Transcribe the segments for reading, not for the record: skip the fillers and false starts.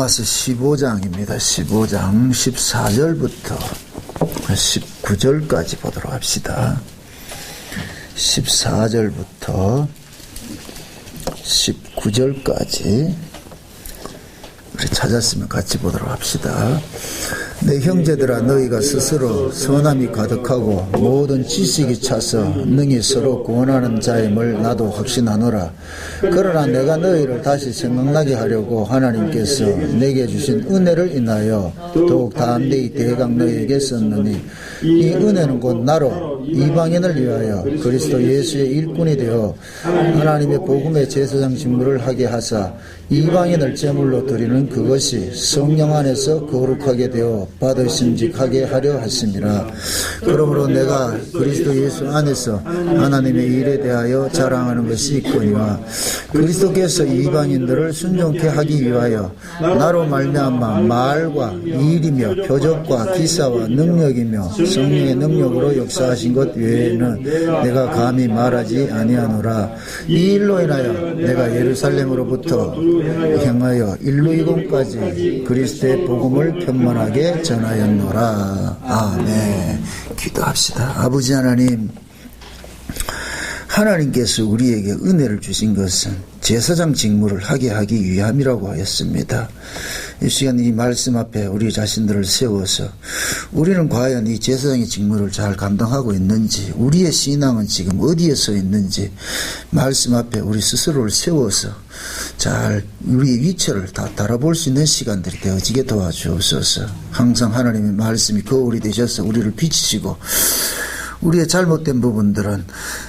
로마서 15장입니다. 15장 14절부터 19절까지 보도록 합시다. 14절부터 19절까지 우리 찾았으면 같이 보도록 합시다. 내 형제들아, 너희가 스스로 선함이 가득하고 모든 지식이 차서 능히 서로 구원하는 자임을 나도 확신하노라. 그러나 내가 너희를 다시 생각나게 하려고 하나님께서 내게 주신 은혜를 인하여 더욱 담대히 대강 너희에게 썼느니, 이 은혜는 곧 나로 이방인을 위하여 그리스도 예수의 일꾼이 되어 하나님의 복음의 제사장 직무를 하게 하사 이방인을 제물로 드리는 그것이 성령 안에서 거룩하게 되어 받으심직하게 하려 하심이라. 그러므로 내가 그리스도 예수 안에서 하나님의 일에 대하여 자랑하는 것이 있거니와, 그리스도께서 이방인들을 순종케 하기 위하여 나로 말미암아 말과 일이며 표적과 기사와 능력이며 성령의 능력으로 역사하신 것 외에는 내가 감히 말하지 아니하노라. 이 일로 인하여 내가 예루살렘으로부터 향하여 일루이곤까지 그리스도의 복음을 편만하게 전하였노라. 아멘. 기도합시다. 아버지 하나님, 하나님께서 우리에게 은혜를 주신 것은 제사장 직무를 하게 하기 위함이라고 하였습니다. 이 시간 이 말씀 앞에 우리 자신들을 세워서 우리는 과연 이 제사장의 직무를 잘 감당하고 있는지, 우리의 신앙은 지금 어디에 서 있는지 말씀 앞에 우리 스스로를 세워서 잘 우리의 위치를 다 달아볼 수 있는 시간들이 되어지게 도와주옵소서. 항상 하나님의 말씀이 거울이 되셔서 우리를 비치시고 우리의 잘못된 부분들은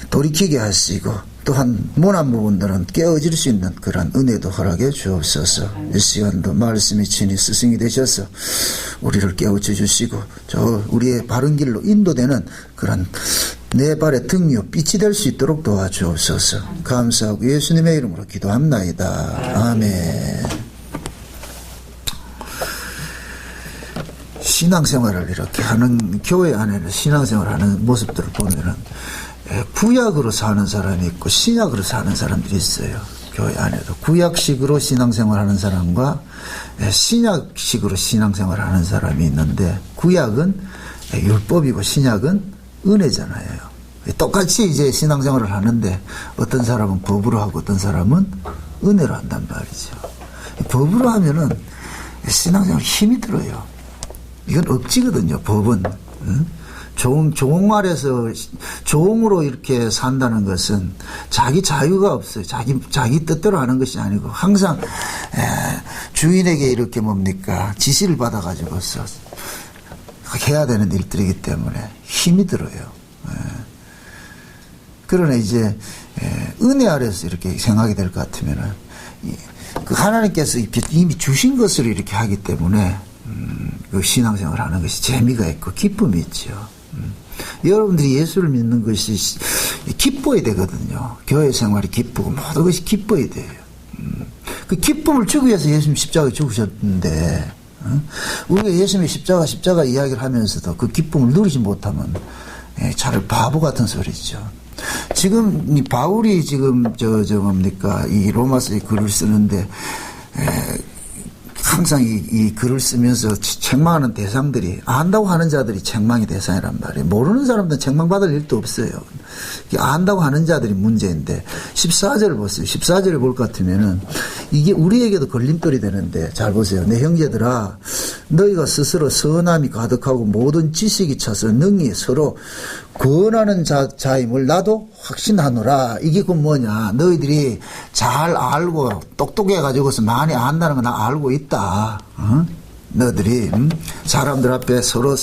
돌이키게 하시고 또한 모난 부분들은 깨어질 수 있는 그런 은혜도 허락해 주옵소서. 이 시간도 말씀이 친히 스승이 되셔서 우리를 깨우쳐 주시고 우리의 바른 길로 인도되는 그런 내 발의 등이요 빛이 될 수 있도록 도와주옵소서. 감사하고 예수님의 이름으로 기도합나이다. 아멘. 신앙생활을 이렇게 하는, 교회 안에는 신앙생활을 하는 모습들을 보면은 구약으로 사는 사람이 있고 신약으로 사는 사람들이 있어요. 교회 안에도 구약식으로 신앙생활을 하는 사람과 신약식으로 신앙생활을 하는 사람이 있는데, 구약은 율법이고 신약은 은혜잖아요. 똑같이 이제 신앙생활을 하는데 어떤 사람은 법으로 하고 어떤 사람은 은혜로 한단 말이죠. 법으로 하면은 신앙생활 힘이 들어요. 이건 억지거든요. 법은. 종 아래서 종으로 이렇게 산다는 것은 자기 자유가 없어요. 자기 뜻대로 하는 것이 아니고 항상 주인에게 이렇게 지시를 받아가지고서 해야 되는 일들이기 때문에 힘이 들어요. 그러나 이제 은혜 아래서 이렇게 생각이 될 것 같으면은 그 하나님께서 이미 주신 것을 이렇게 하기 때문에 그 신앙생활을 하는 것이 재미가 있고 기쁨이 있죠. 여러분들이 예수를 믿는 것이 기뻐야 되거든요. 교회 생활이 기쁘고 모든 것이 기뻐야 돼요. 그 기쁨을 주기 위해서 예수님 십자가에 죽으셨는데, 우리가 예수님의 십자가 이야기를 하면서도 그 기쁨을 누리지 못하면 차라리 바보 같은 소리죠. 지금 이 바울이 지금 이 로마서에 글을 쓰는데 항상 이 글을 쓰면서 책망하는 대상들이, 안다고 하는 자들이 책망의 대상이란 말이에요. 모르는 사람들은 책망받을 일도 없어요. 안다고 하는 자들이 문제인데, 14절을 보세요. 14절을 볼 것 같으면은 이게 우리에게도 걸림돌이 되는데, 잘 보세요. 내 형제들아, 너희가 스스로 선함이 가득하고 모든 지식이 차서 능히 서로 구원하는 자임을 나도 확신하노라. 이게 그 뭐냐, 너희들이 잘 알고 똑똑해가지고서 많이 안다는 거 나 알고 있다. 너희들이 사람들 앞에 서로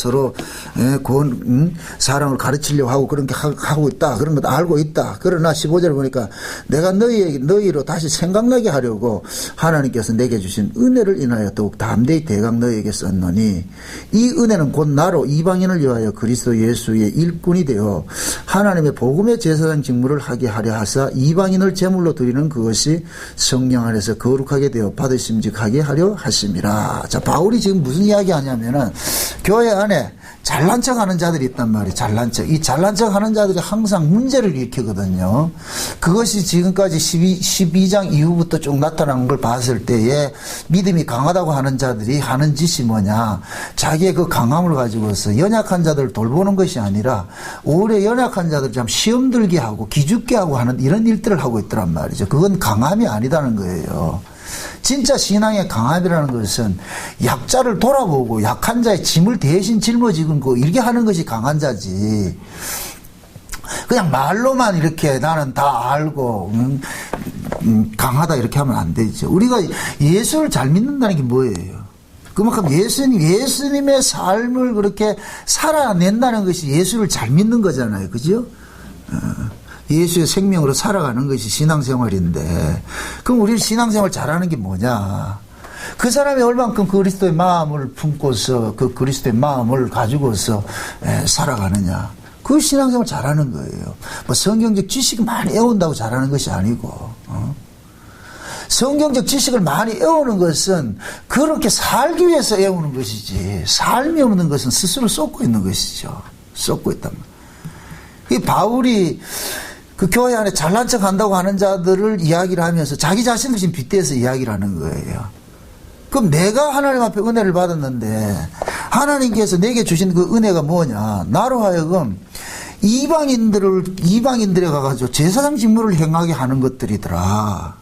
사랑을 가르치려고 하고 그런 게 하고 있다. 그런 것도 알고 있다. 그러나 15절 보니까 내가 너희로 다시 생각나게 하려고 하나님께서 내게 주신 은혜를 인하여 더욱 담대히 대강 너희에게 썼노니, 이 은혜는 곧 나로 이방인을 위하여 그리스도 예수의 일꾼이 되어 하나님의 복음의 제사장 직무를 하게 하려 하사 이방인을 제물로 드리는 그것이 성령 안에서 거룩하게 되어 받으심직하게 하려 하심이라. 자, 바울이 바울이 지금 무슨 이야기 하냐면은 교회 안에 잘난 척 하는 자들이 있단 말이에요. 잘난 척. 이 잘난 척 하는 자들이 항상 문제를 일으키거든요. 그것이 지금까지 12장 이후부터 쭉 나타난 걸 봤을 때에 믿음이 강하다고 하는 자들이 하는 짓이 뭐냐. 자기의 그 강함을 가지고서 연약한 자들을 돌보는 것이 아니라 오히려 연약한 자들 참 시험 들게 하고 기죽게 하고 하는 이런 일들을 하고 있더란 말이죠. 그건 강함이 아니다는 거예요. 진짜 신앙의 강함이라는 것은 약자를 돌아보고 약한 자의 짐을 대신 짊어지고 이렇게 하는 것이 강한 자지. 그냥 말로만 이렇게 나는 다 알고 강하다 이렇게 하면 안 되죠. 우리가 예수를 잘 믿는다는 게 뭐예요? 그만큼 예수님의 삶을 그렇게 살아낸다는 것이 예수를 잘 믿는 거잖아요. 그죠? 예수의 생명으로 살아가는 것이 신앙생활인데, 그럼 우리 신앙생활 잘하는 게 뭐냐? 그 사람이 얼만큼 그리스도의 마음을 품고서 그 그리스도의 마음을 가지고서 살아가느냐? 그 신앙생활 잘하는 거예요. 뭐 성경적 지식을 많이 애운다고 잘하는 것이 아니고, 성경적 지식을 많이 애우는 것은 그렇게 살기 위해서 애우는 것이지, 삶이 없는 것은 스스로 쏟고 있는 것이죠. 쏟고 있단 말이에요. 이 바울이 그 교회 안에 잘난 척 한다고 하는 자들을 이야기를 하면서 자기 자신을 지금 빗대서 이야기를 하는 거예요. 그럼 내가 하나님 앞에 은혜를 받았는데 하나님께서 내게 주신 그 은혜가 뭐냐? 나로 하여금 이방인들에 가가지고 제사장 직무를 행하게 하는 것들이더라.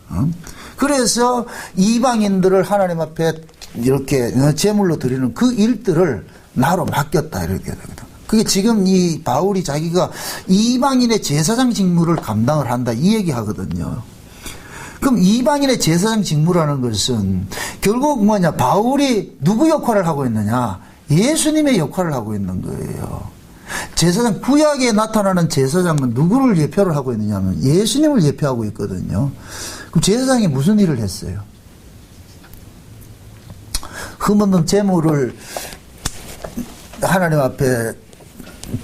그래서 이방인들을 하나님 앞에 이렇게 제물로 드리는 그 일들을 나로 맡겼다 이렇게 되거든. 그게 지금 이 바울이 자기가 이방인의 제사장 직무를 감당을 한다 이 얘기 하거든요. 그럼 이방인의 제사장 직무라는 것은 결국 뭐냐, 바울이 누구 역할을 하고 있느냐, 예수님의 역할을 하고 있는 거예요. 제사장, 구약에 나타나는 제사장은 누구를 예표를 하고 있느냐면 예수님을 예표하고 있거든요. 그럼 제사장이 무슨 일을 했어요? 흠없는 제물을 하나님 앞에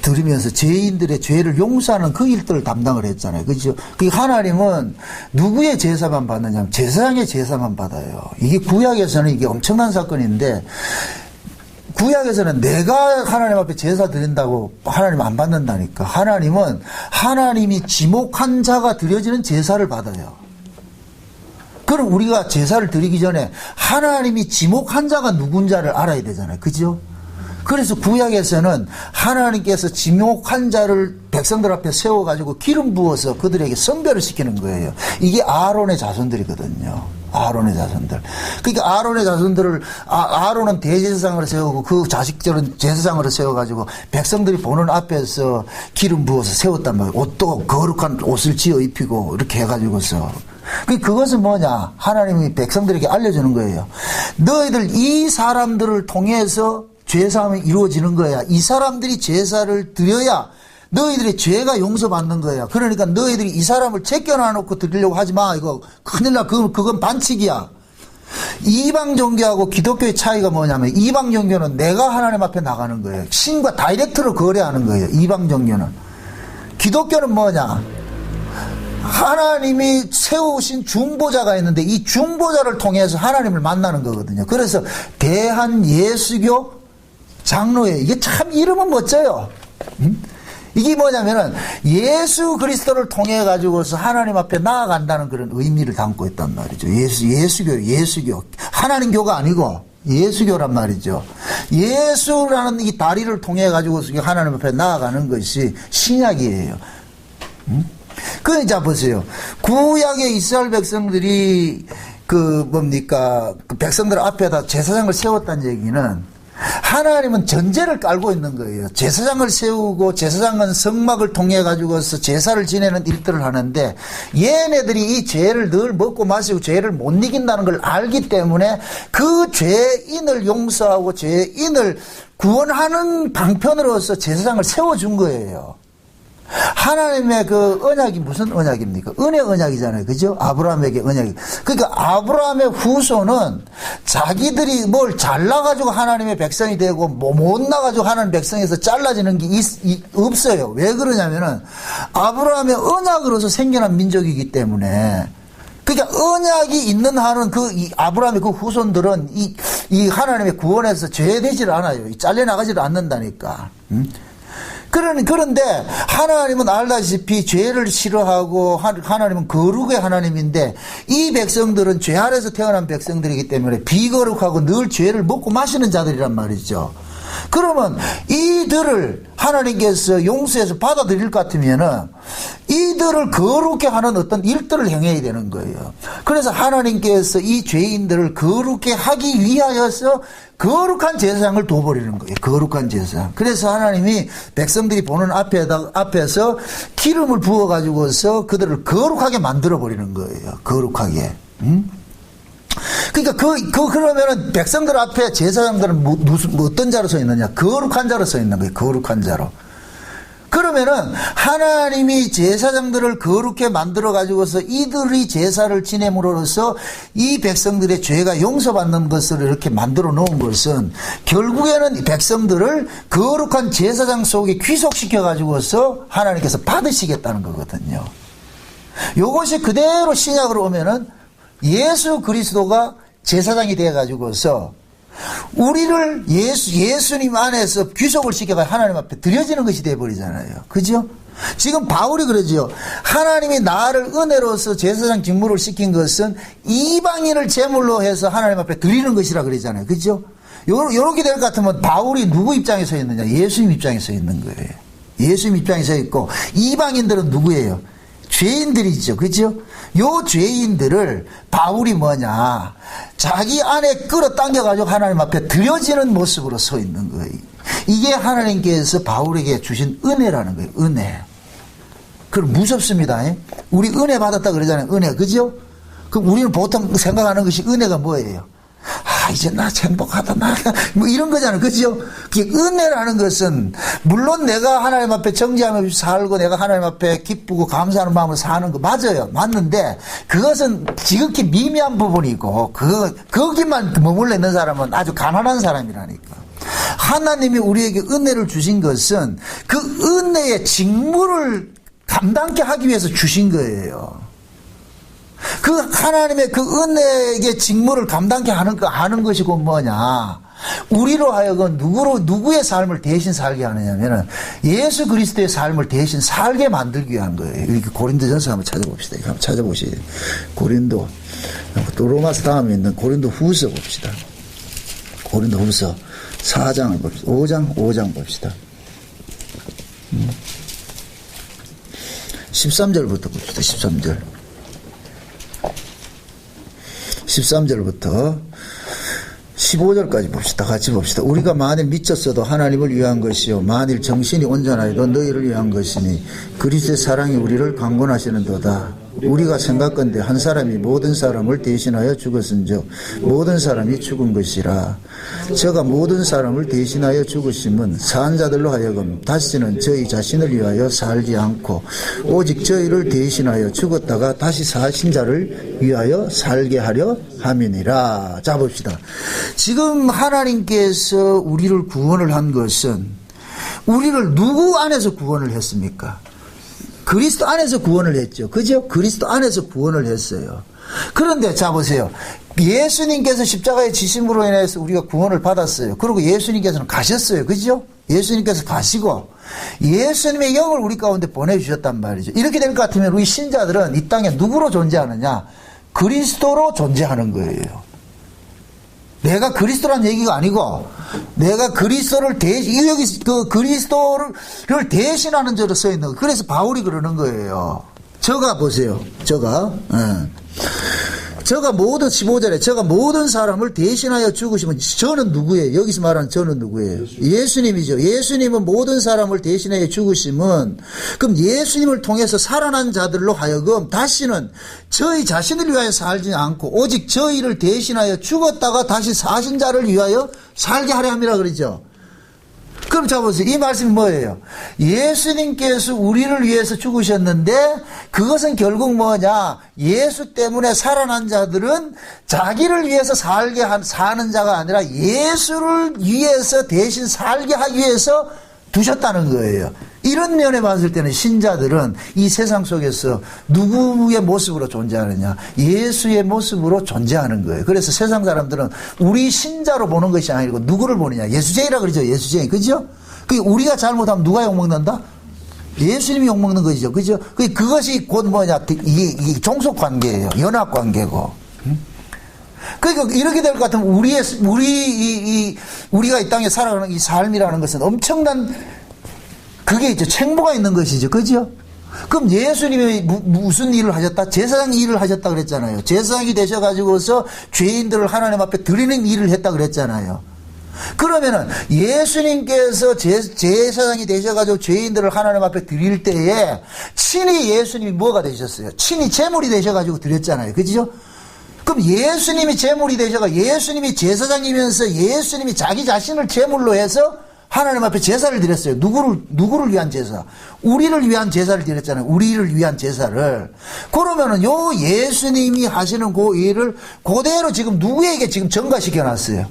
드리면서 죄인들의 죄를 용서하는 그 일들을 담당을 했잖아요. 그렇죠? 그 하나님은 누구의 제사만 받느냐면 제사장의 제사만 받아요. 이게 구약에서는 이게 엄청난 사건인데, 구약에서는 내가 하나님 앞에 제사 드린다고 하나님 안 받는다니까. 하나님은 하나님이 지목한 자가 드려지는 제사를 받아요. 그럼 우리가 제사를 드리기 전에 하나님이 지목한 자가 누군자를 알아야 되잖아요. 그죠? 그래서 구약에서는 하나님께서 지목한 자를 백성들 앞에 세워가지고 기름 부어서 그들에게 선별을 시키는 거예요. 이게 아론의 자손들이거든요. 아론의 자손들. 그러니까 아론의 자손들을, 아론은 대제사장으로 세우고 그 자식들은 제사장으로 세워가지고 백성들이 보는 앞에서 기름 부어서 세웠단 말이에요. 옷도 거룩한 옷을 지어 입히고 이렇게 해가지고서. 그것은 뭐냐? 하나님이 백성들에게 알려주는 거예요. 너희들 이 사람들을 통해서 죄사함이 이루어지는 거야. 이 사람들이 제사를 드려야 너희들의 죄가 용서받는 거야. 그러니까 너희들이 이 사람을 제껴놔놓고 드리려고 하지 마. 이거 큰일 나. 그건 반칙이야. 이방 종교하고 기독교의 차이가 뭐냐면 이방 종교는 내가 하나님 앞에 나가는 거예요. 신과 다이렉트로 거래하는 거예요. 이방 종교는. 기독교는 뭐냐? 하나님이 세우신 중보자가 있는데 이 중보자를 통해서 하나님을 만나는 거거든요. 그래서 대한예수교 장로회, 이게 참 이름은 멋져요. 이게 뭐냐면은 예수 그리스도를 통해 가지고서 하나님 앞에 나아간다는 그런 의미를 담고 있단 말이죠. 예수교. 하나님교가 아니고 예수교란 말이죠. 예수라는 이 다리를 통해 가지고서 하나님 앞에 나아가는 것이 신약이에요. 그, 자, 보세요. 구약의 이스라엘 백성들이 그 백성들 앞에다 제사장을 세웠다는 얘기는 하나님은 전제를 깔고 있는 거예요. 제사장을 세우고 제사장은 성막을 통해 가지고서 제사를 지내는 일들을 하는데 얘네들이 이 죄를 늘 먹고 마시고 죄를 못 이긴다는 걸 알기 때문에 그 죄인을 용서하고 죄인을 구원하는 방편으로서 제사장을 세워준 거예요. 하나님의 그 언약이 무슨 언약입니까? 은혜 언약이잖아요. 그죠? 아브라함에게 언약이. 그러니까 아브라함의 후손은 자기들이 뭘 잘나가지고 하나님의 백성이 되고 못 나가지고 하나님 백성에서 잘라지는 게 없어요. 왜 그러냐면은 아브라함의 언약으로서 생겨난 민족이기 때문에. 그러니까 언약이 있는 한은 아브라함의 그 후손들은 이 이 하나님의 구원에서 제외되질 않아요. 잘려나가지를 않는다니까. 그런데 하나님은 알다시피 죄를 싫어하고 하나님은 거룩의 하나님인데 이 백성들은 죄 아래서 태어난 백성들이기 때문에 비거룩하고 늘 죄를 먹고 마시는 자들이란 말이죠. 그러면 이들을 하나님께서 용서해서 받아들일 것 같으면은 이들을 거룩게 하는 어떤 일들을 행해야 되는 거예요. 그래서 하나님께서 이 죄인들을 거룩게 하기 위하여서 거룩한 제사장을 둬버리는 거예요. 거룩한 제사장. 그래서 하나님이 백성들이 보는 앞에서 기름을 부어가지고서 그들을 거룩하게 만들어버리는 거예요. 거룩하게. 그러니까 그러면은 백성들 앞에 제사장들은 어떤 자로 서 있느냐? 거룩한 자로 서 있는 거예요. 거룩한 자로. 그러면은 하나님이 제사장들을 거룩해 만들어 가지고서 이들이 제사를 지냄으로써 이 백성들의 죄가 용서받는 것을 이렇게 만들어 놓은 것은 결국에는 백성들을 거룩한 제사장 속에 귀속시켜 가지고서 하나님께서 받으시겠다는 거거든요. 이것이 그대로 신약으로 오면은 예수 그리스도가 제사장이 되어 가지고서 우리를 예수님 안에서 귀속을 시켜가 하나님 앞에 드려지는 것이 되어버리잖아요. 그죠? 지금 바울이 그러죠. 하나님이 나를 은혜로서 제사장 직무를 시킨 것은 이방인을 제물로 해서 하나님 앞에 드리는 것이라 그러잖아요. 그죠? 요렇게 될 것 같으면 바울이 누구 입장에 서 있느냐? 예수님 입장에 서 있는 거예요. 예수님 입장에 서 있고 이방인들은 누구예요? 죄인들이죠. 그죠? 요 죄인들을 바울이 뭐냐? 자기 안에 끌어당겨가지고 하나님 앞에 드려지는 모습으로 서 있는 거예요. 이게 하나님께서 바울에게 주신 은혜라는 거예요. 은혜. 그럼 무섭습니다. 우리 은혜 받았다 그러잖아요. 은혜. 그죠? 그럼 우리는 보통 생각하는 것이 은혜가 뭐예요? 이제 나 행복하다, 뭐 이런 거잖아요. 그죠? 은혜라는 것은, 물론 내가 하나님 앞에 정죄함 없이 살고 내가 하나님 앞에 기쁘고 감사하는 마음으로 사는 거 맞아요. 맞는데, 그것은 지극히 미미한 부분이고, 거기만 머물러 있는 사람은 아주 가난한 사람이라니까. 하나님이 우리에게 은혜를 주신 것은 그 은혜의 직무를 감당케 하기 위해서 주신 거예요. 그 하나님의 그 은혜의 직무를 감당케 하는 것이고 뭐냐? 우리로 하여금 누구의 삶을 대신 살게 하느냐면은 예수 그리스도의 삶을 대신 살게 만들기 위한 거예요. 이렇게 고린도전서 한번 찾아봅시다. 한번 찾아보시죠. 고린도, 또 로마서 다음에 있는 고린도 후서 봅시다. 고린도 후서 4장을 봅시다. 5장 봅시다. 13절부터 봅시다. 13절부터 15절까지 봅시다. 같이 봅시다. 우리가 만일 미쳤어도 하나님을 위한 것이요 만일 정신이 온전하여도 너희를 위한 것이니 그리스도의 사랑이 우리를 강권하시는도다. 우리가 생각건대 한 사람이 모든 사람을 대신하여 죽었은즉 모든 사람이 죽은 것이라. 저가 모든 사람을 대신하여 죽으심은 산 자들로 하여금 다시는 저희 자신을 위하여 살지 않고 오직 저희를 대신하여 죽었다가 다시 사신 자를 위하여 살게 하려 함이니라. 자 봅시다. 지금 하나님께서 우리를 구원을 한 것은 우리를 누구 안에서 구원을 했습니까? 그리스도 안에서 구원을 했죠. 그죠? 그리스도 안에서 구원을 했어요. 그런데 자 보세요. 예수님께서 십자가의 지심으로 인해서 우리가 구원을 받았어요. 그리고 예수님께서는 가셨어요. 그죠? 예수님께서 가시고 예수님의 영을 우리 가운데 보내주셨단 말이죠. 이렇게 될 것 같으면 우리 신자들은 이 땅에 누구로 존재하느냐? 그리스도로 존재하는 거예요. 내가 그리스도란 얘기가 아니고 내가 그리스도를 여기 그리스도를 대신하는 자로 써 있는 거예요. 그래서 바울이 그러는 거예요. 저가 보세요. 저가 모든 15절에 저가 모든 사람을 대신하여 죽으시면 저는 누구예요? 여기서 말하는 저는 누구예요? 예수님이죠. 예수님은 모든 사람을 대신하여 죽으시면 그럼 예수님을 통해서 살아난 자들로 하여금 다시는 저희 자신을 위하여 살지 않고 오직 저희를 대신하여 죽었다가 다시 사신 자를 위하여 살게 하려 함이라 그러죠. 그럼 자 보세요. 이 말씀이 뭐예요? 예수님께서 우리를 위해서 죽으셨는데 그것은 결국 뭐냐? 예수 때문에 살아난 자들은 자기를 위해서 사는 자가 아니라 예수를 위해서 대신 살게 하기 위해서 두셨다는 거예요. 이런 면에 봤을 때는 신자들은 이 세상 속에서 누구의 모습으로 존재하느냐? 예수의 모습으로 존재하는 거예요. 그래서 세상 사람들은 우리 신자로 보는 것이 아니고 누구를 보느냐? 예수쟁이라 그러죠. 예수쟁이. 그죠? 우리가 잘못하면 누가 욕먹는다? 예수님이 욕먹는 것이죠. 그죠? 그것이 곧 뭐냐? 이게 종속관계예요. 연합관계고. 그러니까 이렇게 될 것 같으면 우리가 이 땅에 살아가는 이 삶이라는 것은 엄청난 그게 있죠. 책무가 있는 것이죠. 그죠? 그럼 예수님이 무슨 일을 하셨다? 제사장 일을 하셨다 그랬잖아요. 제사장이 되셔가지고서 죄인들을 하나님 앞에 드리는 일을 했다 그랬잖아요. 그러면은 예수님께서 제사장이 되셔가지고 죄인들을 하나님 앞에 드릴 때에 친히 예수님이 뭐가 되셨어요? 친히 제물이 되셔가지고 드렸잖아요. 그죠? 그럼 예수님이 제물이 되셔가 예수님이 제사장이면서 예수님이 자기 자신을 제물로 해서 하나님 앞에 제사를 드렸어요. 누구를 위한 제사? 우리를 위한 제사를 드렸잖아요. 우리를 위한 제사를. 그러면은 요 예수님이 하시는 그 일을 그대로 지금 누구에게 지금 전가시켜 놨어요?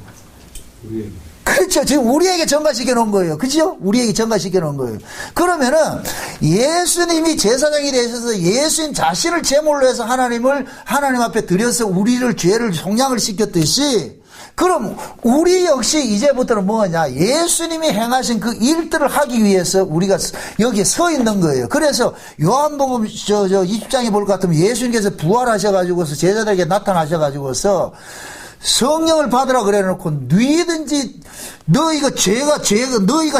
우리에게. 그렇죠. 지금 우리에게 전가시켜 놓은 거예요. 그죠? 우리에게 전가시켜 놓은 거예요. 그러면은 예수님이 제사장이 되셔서 예수님 자신을 제물로 해서 하나님 앞에 드려서 우리를 죄를 속량을 시켰듯이 그럼 우리 역시 이제부터는 뭐냐? 예수님이 행하신 그 일들을 하기 위해서 우리가 여기에 서 있는 거예요. 그래서 요한복음 20장에 볼 것 같으면 예수님께서 부활하셔가지고서 제자들에게 나타나셔가지고서 성령을 받으라 그래 놓고 너희든지 너희가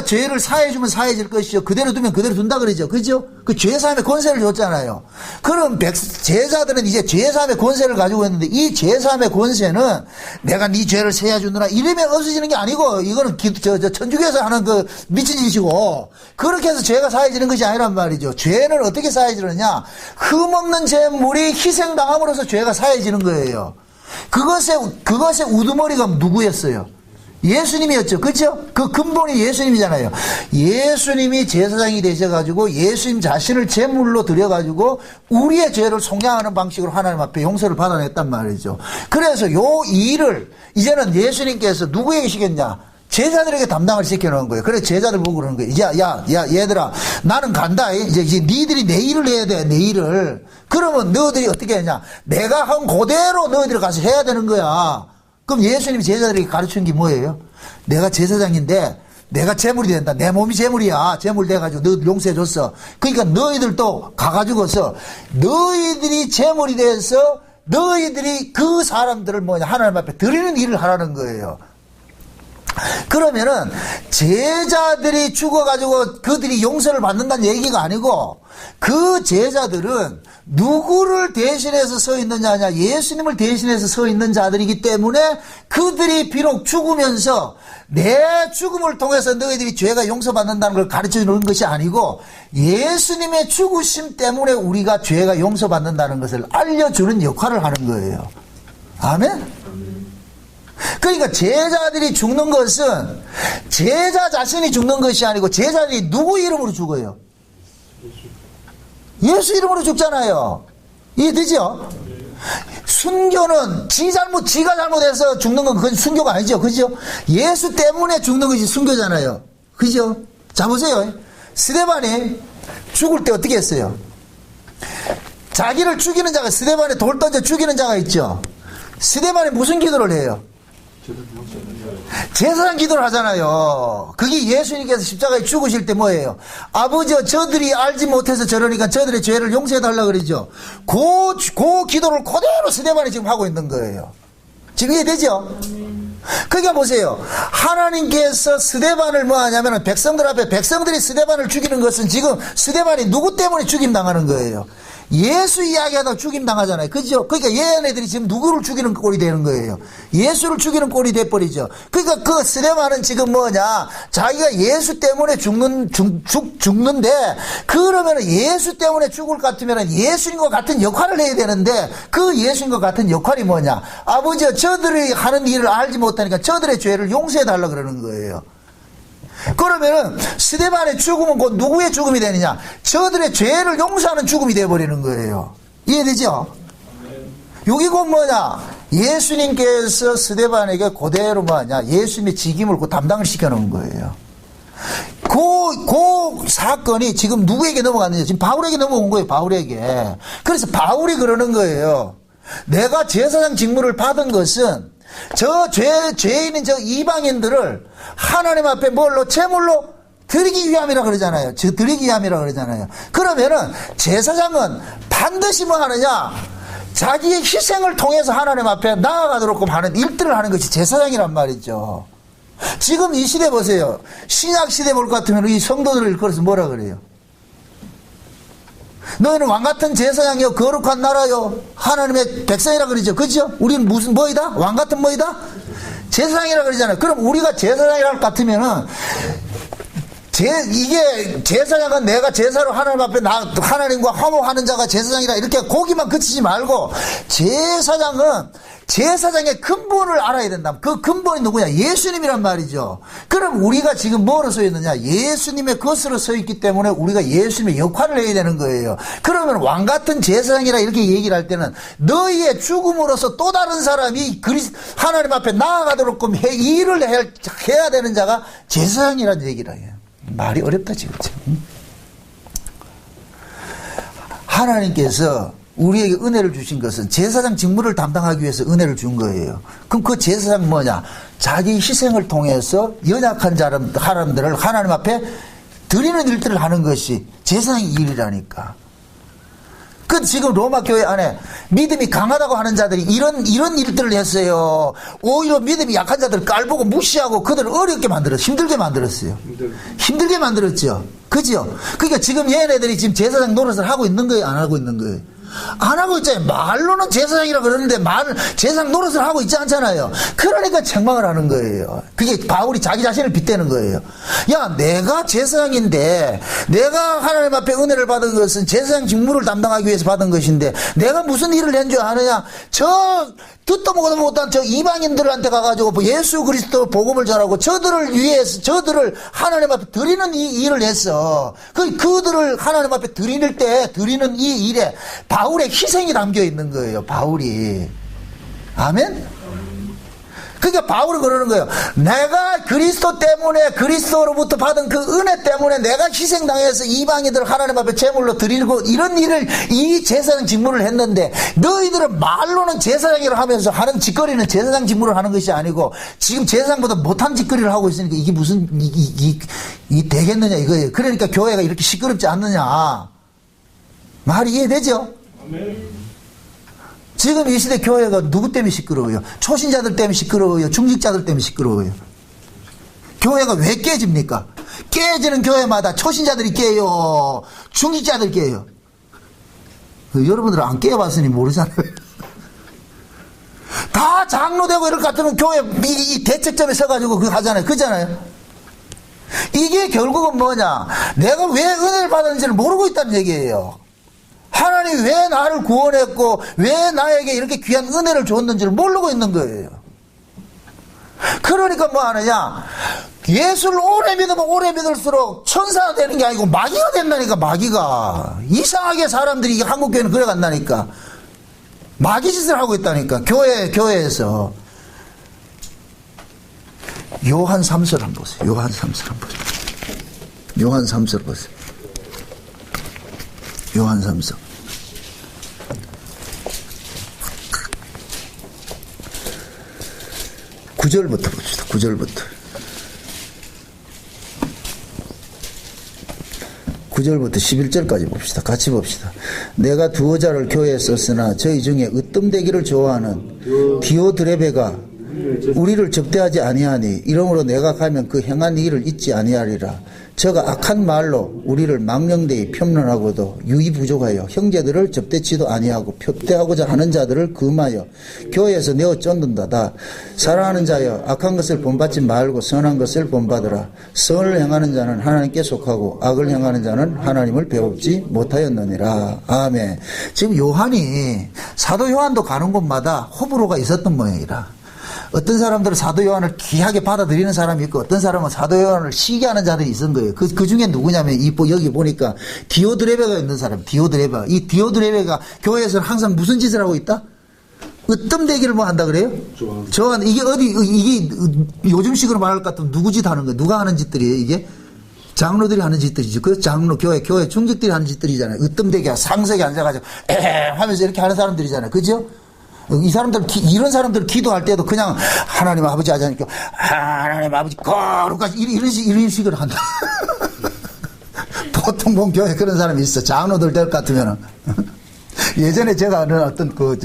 죄를 사해주면 사해질 것이요 그대로 두면 그대로 둔다 그러죠. 그죠? 그 죄사함의 권세를 줬잖아요. 그럼 제자들은 이제 죄사함의 권세를 가지고 있는데 이 죄사함의 권세는 내가 네 죄를 세해주느라 이러면 없어지는 게 아니고 이거는 천주교에서 하는 그 미친 짓이고 그렇게 해서 죄가 사해지는 것이 아니란 말이죠. 죄는 어떻게 사해지느냐? 흠없는 제물이 희생당함으로써 죄가 사해지는 거예요. 그것의 우두머리가 누구였어요? 예수님이었죠. 그죠? 그 근본이 예수님이잖아요. 예수님이 제사장이 되셔가지고 예수님 자신을 제물로 드려가지고 우리의 죄를 속량하는 방식으로 하나님 앞에 용서를 받아냈단 말이죠. 그래서 요 일을 이제는 예수님께서 누구에게 시켰냐? 제자들에게 담당을 시켜놓은 거예요. 그래서 제자들 보고 그러는 거예요. 야, 얘들아, 나는 간다. 이제 니들이 내 일을 해야 돼, 내 일을. 그러면 너희들이 어떻게 하냐? 내가 한 그대로 너희들이 가서 해야 되는 거야. 그럼 예수님이 제자들에게 가르치는 게 뭐예요? 내가 제사장인데, 내가 제물이 된다. 내 몸이 제물이야. 제물 돼가지고 너희들 용서해줬어. 그러니까 너희들도 가가지고서 너희들이 제물이 돼서 너희들이 그 사람들을 하나님 앞에 드리는 일을 하라는 거예요. 그러면은 제자들이 죽어가지고 그들이 용서를 받는다는 얘기가 아니고 그 제자들은 누구를 대신해서 서 있느냐? 예수님을 대신해서 서 있는 자들이기 때문에 그들이 비록 죽으면서 내 죽음을 통해서 너희들이 죄가 용서받는다는 걸 가르쳐 주는 것이 아니고 예수님의 죽으심 때문에 우리가 죄가 용서받는다는 것을 알려주는 역할을 하는 거예요. 아멘? 그러니까 제자들이 죽는 것은 제자 자신이 죽는 것이 아니고 제자들이 누구 이름으로 죽어요? 예수 이름으로 죽잖아요. 이해되죠? 순교는 지가 잘못해서 죽는 건 그건 순교가 아니죠. 그죠? 예수 때문에 죽는 것이 순교잖아요. 그죠? 자 보세요. 스데반이 죽을 때 어떻게 했어요? 자기를 죽이는 자가 스데반에 돌 던져 죽이는 자가 있죠. 스데반이 무슨 기도를 해요? 제사장 기도를 하잖아요. 그게 예수님께서 십자가에 죽으실 때 뭐예요? 아버지 저들이 알지 못해서 저러니까 저들의 죄를 용서해달라 그러죠. 그 기도를 그대로 스데반이 지금 하고 있는 거예요. 지금 이해되죠? 그러니까 보세요. 하나님께서 스데반을 뭐 하냐면 백성들 앞에 백성들이 스데반을 죽이는 것은 지금 스데반이 누구 때문에 죽임당하는 거예요? 예수 이야기하다가 죽임당하잖아요. 그죠? 그러니까 얘네들이 지금 누구를 죽이는 꼴이 되는 거예요? 예수를 죽이는 꼴이 돼버리죠. 그러니까 그 스데반은 지금 뭐냐? 자기가 예수 때문에 죽는데, 그러면 예수 때문에 죽을 것 같으면 예수님과 같은 역할을 해야 되는데, 그 예수님과 같은 역할이 뭐냐? 아버지, 저들이 하는 일을 알지 못하니까 저들의 죄를 용서해달라 그러는 거예요. 그러면은 스데반의 죽음은 곧 누구의 죽음이 되느냐? 저들의 죄를 용서하는 죽음이 되어버리는 거예요. 이해되죠? 여기 곧 뭐냐? 예수님께서 스데반에게 그대로 뭐냐? 예수님의 직임을 곧 담당을 시켜놓은 거예요. 그 사건이 지금 누구에게 넘어갔느냐? 지금 바울에게 넘어온 거예요, 바울에게. 그래서 바울이 그러는 거예요. 내가 제사장 직무를 받은 것은 죄인인 저 이방인들을 하나님 앞에 뭘로? 제물로 드리기 위함이라 그러잖아요. 드리기 위함이라 그러잖아요. 그러면은 제사장은 반드시 뭐 하느냐? 자기의 희생을 통해서 하나님 앞에 나아가도록 하는 일들을 하는 것이 제사장이란 말이죠. 지금 이 시대 보세요. 신약 시대 볼 것 같으면 이 성도들을 일컬어서 뭐라 그래요? 너희는 왕같은 제사장이요 거룩한 나라요 하나님의 백성이라 그러죠. 그죠? 우리는 무슨 뭐이다? 왕같은 뭐이다? 제사장이라 그러잖아요. 그럼 우리가 제사장이라 같으면은 이게 제사장은 내가 제사로 하나님 앞에 하나님과 화목하는 자가 제사장이라 이렇게 거기만 그치지 말고 제사장의 근본을 알아야 된다. 그 근본이 누구냐? 예수님이란 말이죠. 그럼 우리가 지금 뭐로 서 있느냐? 예수님의 것으로 서 있기 때문에 우리가 예수님의 역할을 해야 되는 거예요. 그러면 왕같은 제사장이라 이렇게 얘기를 할 때는 너희의 죽음으로써 또 다른 사람이 하나님 앞에 나아가도록 이 일을 해야 되는 자가 제사장이라는 얘기를 해요. 말이 어렵다 지금. 하나님께서 우리에게 은혜를 주신 것은 제사장 직무를 담당하기 위해서 은혜를 준 거예요. 그럼 그 제사장 뭐냐? 자기 희생을 통해서 연약한 사람들을 하나님 앞에 드리는 일들을 하는 것이 제사장의 일이라니까. 그 지금 로마 교회 안에 믿음이 강하다고 하는 자들이 이런 일들을 했어요. 오히려 믿음이 약한 자들을 깔보고 무시하고 그들을 어렵게 만들었어요. 힘들게 만들었어요. 힘들게 만들었죠. 그죠? 그러니까 지금 얘네들이 지금 제사장 노릇을 하고 있는 거예요? 안 하고 있는 거예요? 안 하고 있잖아요. 말로는 제사장이라 그러는데 제사장 노릇을 하고 있지 않잖아요. 그러니까 책망을 하는 거예요. 그게 바울이 자기 자신을 빗대는 거예요. 야, 내가 제사장인데 내가 하나님 앞에 은혜를 받은 것은 제사장 직무를 담당하기 위해서 받은 것인데 내가 무슨 일을 한 줄 아느냐? 듣도 보도 못한 저 이방인들한테 가가지고 예수 그리스도 복음을 전하고 저들을 위해서 하나님 앞에 드리는 이 일을 했어. 그들을 하나님 앞에 드리는 이 일에 바울의 희생이 담겨 있는 거예요. 바울이. 아멘? 그러니까 바울은 그러는 거예요. 내가 그리스도 때문에 그리스도로부터 받은 그 은혜 때문에 내가 희생당해서 이방인들을 하나님 앞에 제물로 드리고 이런 일을 이 제사장 직무를 했는데 너희들은 말로는 제사장이라 하면서 하는 짓거리는 제사장 직무를 하는 것이 아니고 지금 제사장보다 못한 짓거리를 하고 있으니까 이게 무슨 이 되겠느냐 이거예요. 그러니까 교회가 이렇게 시끄럽지 않느냐. 말이 이해되죠? 아멘. 지금 이 시대 교회가 누구 때문에 시끄러워요? 초신자들 때문에 시끄러워요? 중직자들 때문에 시끄러워요? 교회가 왜 깨집니까? 깨지는 교회마다 초신자들이 깨요. 중직자들 깨요. 여러분들은 안 깨어봤으니 모르잖아요. 다 장로되고 이럴 것 같으면 교회 이 대책점에 서가지고 그거 하잖아요. 그잖아요. 이게 결국은 뭐냐? 내가 왜 은혜를 받았는지를 모르고 있다는 얘기예요. 하나님이 왜 나를 구원했고 왜 나에게 이렇게 귀한 은혜를 줬는지를 모르고 있는 거예요. 그러니까 뭐 하느냐? 예수를 오래 믿으면 오래 믿을수록 천사가 되는 게 아니고 마귀가 된다니까. 마귀가 이상하게 사람들이 한국교회는 그래 간다니까. 마귀 짓을 하고 있다니까. 교회에서. 요한 3설 한번 보세요. 요한 3설 한번 보세요. 요한 3설 보세요. 요한 3서 9절부터 봅시다. 9절부터 11절까지 봅시다. 같이 봅시다. 내가 두어 자를 교회에 썼으나 저희 중에 으뜸되기를 좋아하는 디오드레베가 우리를 접대하지 아니하니 이러므로 내가 가면 그 행한 일을 잊지 아니하리라. 저가 악한 말로 우리를 망령되이 폄론하고도 유의 부족하여 형제들을 접대치도 아니하고 표대하고자 하는 자들을 금하여 교회에서 내어 쫓는다다. 사랑하는 자여 악한 것을 본받지 말고 선한 것을 본받으라. 선을 행하는 자는 하나님께 속하고 악을 행하는 자는 하나님을 배웁지 못하였느니라. 아멘. 지금 요한이 사도 요한도 가는 곳마다 호불호가 있었던 모양이라. 어떤 사람들은 사도 요한을 귀하게 받아들이는 사람이 있고 어떤 사람은 사도 요한을 시기하는 자들이 있은 거예요. 그 중에 누구냐면 여기 보니까 디오드레베가 있는 사람. 디오드레베. 이 디오드레베가 교회에서는 항상 무슨 짓을 하고 있다? 으뜸되기를 뭐 한다 그래요? 좋아하는. 이게 요즘식으로 말할 것 같으면 누구 짓 하는 거예요? 누가 하는 짓들이에요 이게? 장로들이 하는 짓들이지. 그 장로, 교회 중직들이 하는 짓들이잖아요. 으뜸대게 상석에 앉아가지고, 하면서 이렇게 하는 사람들이잖아요. 그죠? 이 사람들, 이런 사람들 기도할 때도 그냥 하나님 아버지 하자니까, 하나님 아버지, 거룩하시, 이런 식으로 한다. 보통 본 교회 그런 사람이 있어. 장로들 될 것 같으면은. 예전에 제가 아는 어떤 그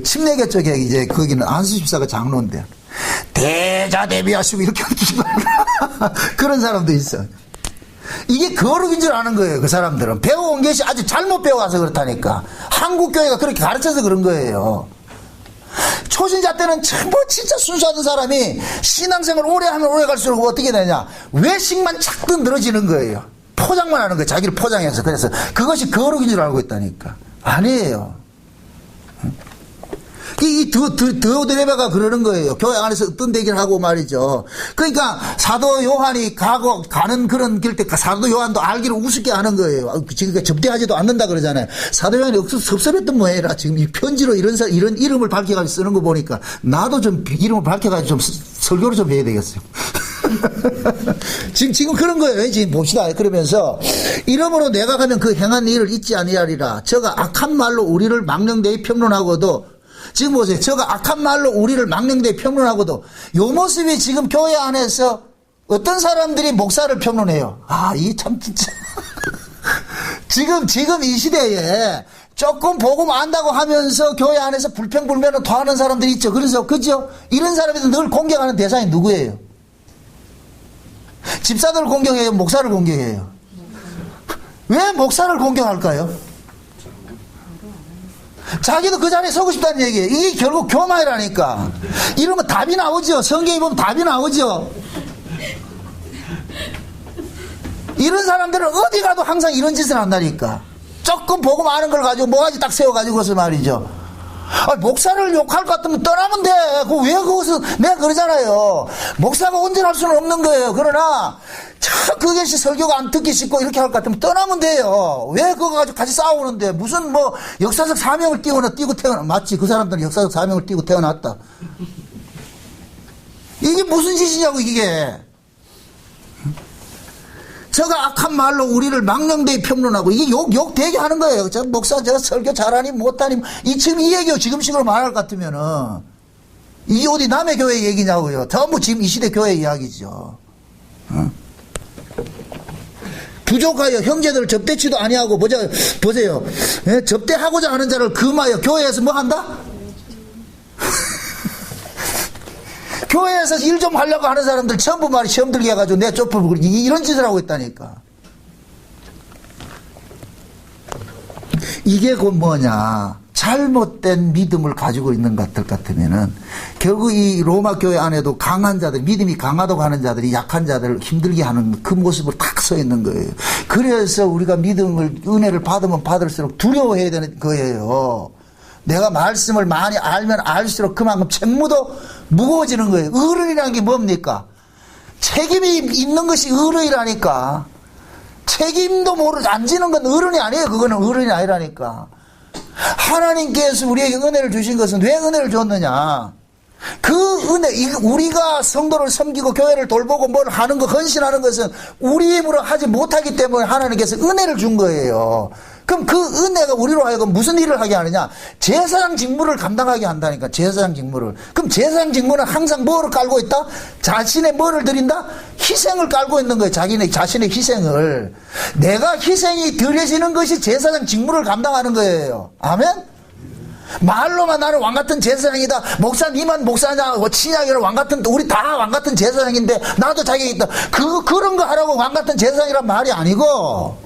침례교 쪽에 이제 거기는 안수집사가 장로인데, 대자대비하시고 이렇게 그런 사람도 있어. 이게 거룩인 줄 아는 거예요. 그 사람들은 배워온 것이 아주 잘못 배워와서 그렇다니까. 한국 교회가 그렇게 가르쳐서 그런 거예요. 초신자 때는 뭐 진짜 순수하던 사람이 신앙생활 오래 하면 오래 갈수록 어떻게 되냐, 외식만 착 늘어지는 거예요. 포장만 하는 거예요. 자기를 포장해서. 그래서 그것이 거룩인 줄 알고 있다니까. 아니에요. 이 드오드레베가 그러는 거예요. 교회 안에서 어떤 대기를 하고 말이죠. 그러니까 사도 요한이 가는 그런 길 때 사도 요한도 알기를 우습게 하는 거예요. 지금 접대하지도 않는다 그러잖아요. 사도 요한이 섭섭했던 모양이라 지금 이 편지로 이런 이름을 밝혀가지고 쓰는 거 보니까 나도 좀 이름을 밝혀가지고 좀 설교를 좀 해야 되겠어요. 지금 그런 거예요. 지금 봅시다. 그러면서 이러므로 내가 가면 그 행한 일을 잊지 아니하리라. 저가 악한 말로 우리를 망령되이 평론하고도, 지금 보세요. 저가 악한 말로 우리를 망령되이 평론하고도, 요 모습이 지금 교회 안에서 어떤 사람들이 목사를 평론해요. 이 참 진짜 지금 이 시대에 조금 복음 안다고 하면서 교회 안에서 불평불만을 토하는 사람들이 있죠. 그래서 그죠? 이런 사람들이 늘 공격하는 대상이 누구예요? 집사들을 공격해요? 목사를 공격해요? 왜 목사를 공격할까요? 자기도 그 자리에 서고 싶다는 얘기예요. 이게 결국 교만이라니까. 이러면 답이 나오죠. 성경에 보면 답이 나오죠. 이런 사람들은 어디 가도 항상 이런 짓을 한다니까. 조금 보고 많은 걸 가지고 뭐가지 딱 세워가지고서 말이죠. 목사를 욕할 것 같으면 떠나면 돼. 왜 그것을, 내가 그러잖아요. 목사가 온전할 수는 없는 거예요. 그러나 참 그것이 설교가 안 듣기 싫고 이렇게 할 것 같으면 떠나면 돼요. 왜 그거 가지고 같이 싸우는데, 무슨 뭐 역사적 사명을 띄고 태어나. 맞지? 그 사람들은 역사적 사명을 띄고 태어났다. 이게 무슨 짓이냐고 이게. 저가 악한 말로 우리를 망령되이 평론하고, 이게 욕 되게 하는 거예요. 저 목사 저 설교 잘하니 못하니, 지금 이 얘기요. 지금식으로 말할 것 같으면은 이게 어디 남의 교회 얘기냐고요. 전부 지금 이 시대 교회 이야기죠. 부족하여 형제들을 접대치도 아니하고, 보세요. 예? 접대하고자 하는 자를 금하여. 교회에서 뭐 한다? 교회에서 일 좀 하려고 하는 사람들 전부 말이 시험 들게 해가지고 내 쫓아보고 이런 짓을 하고 있다니까. 이게 곧 뭐냐, 잘못된 믿음을 가지고 있는 것들 같으면은 결국 이 로마 교회 안에도 강한 자들, 믿음이 강하다고 하는 자들이 약한 자들을 힘들게 하는 그 모습을 딱 서 있는 거예요. 그래서 우리가 믿음을, 은혜를 받으면 받을수록 두려워해야 되는 거예요. 내가 말씀을 많이 알면 알수록 그만큼 책무도 무거워지는 거예요. 어른이라는 게 뭡니까? 책임이 있는 것이 어른이라니까. 책임도 안 지는 건 어른이 아니에요. 그거는 어른이 아니라니까. 하나님께서 우리에게 은혜를 주신 것은 왜 은혜를 줬느냐? 그 은혜, 우리가 성도를 섬기고 교회를 돌보고 뭘 하는 거, 헌신하는 것은 우리 힘으로 하지 못하기 때문에 하나님께서 은혜를 준 거예요. 그럼 그 은혜가 우리로 하여금 무슨 일을 하게 하느냐? 제사장 직무를 감당하게 한다니까. 제사장 직무를. 그럼 제사장 직무는 항상 뭐를 깔고 있다? 자신의 뭐를 드린다? 희생을 깔고 있는 거예요. 자신의 희생을. 내가 희생이 드려지는 것이 제사장 직무를 감당하는 거예요. 아멘? 말로만 나는 왕같은 제사장이다. 목사 니만 목사냐, 친약이라 왕같은, 우리 다 왕같은 제사장인데 나도 자격이 있다. 그런 거 하라고 왕같은 제사장이란 말이 아니고,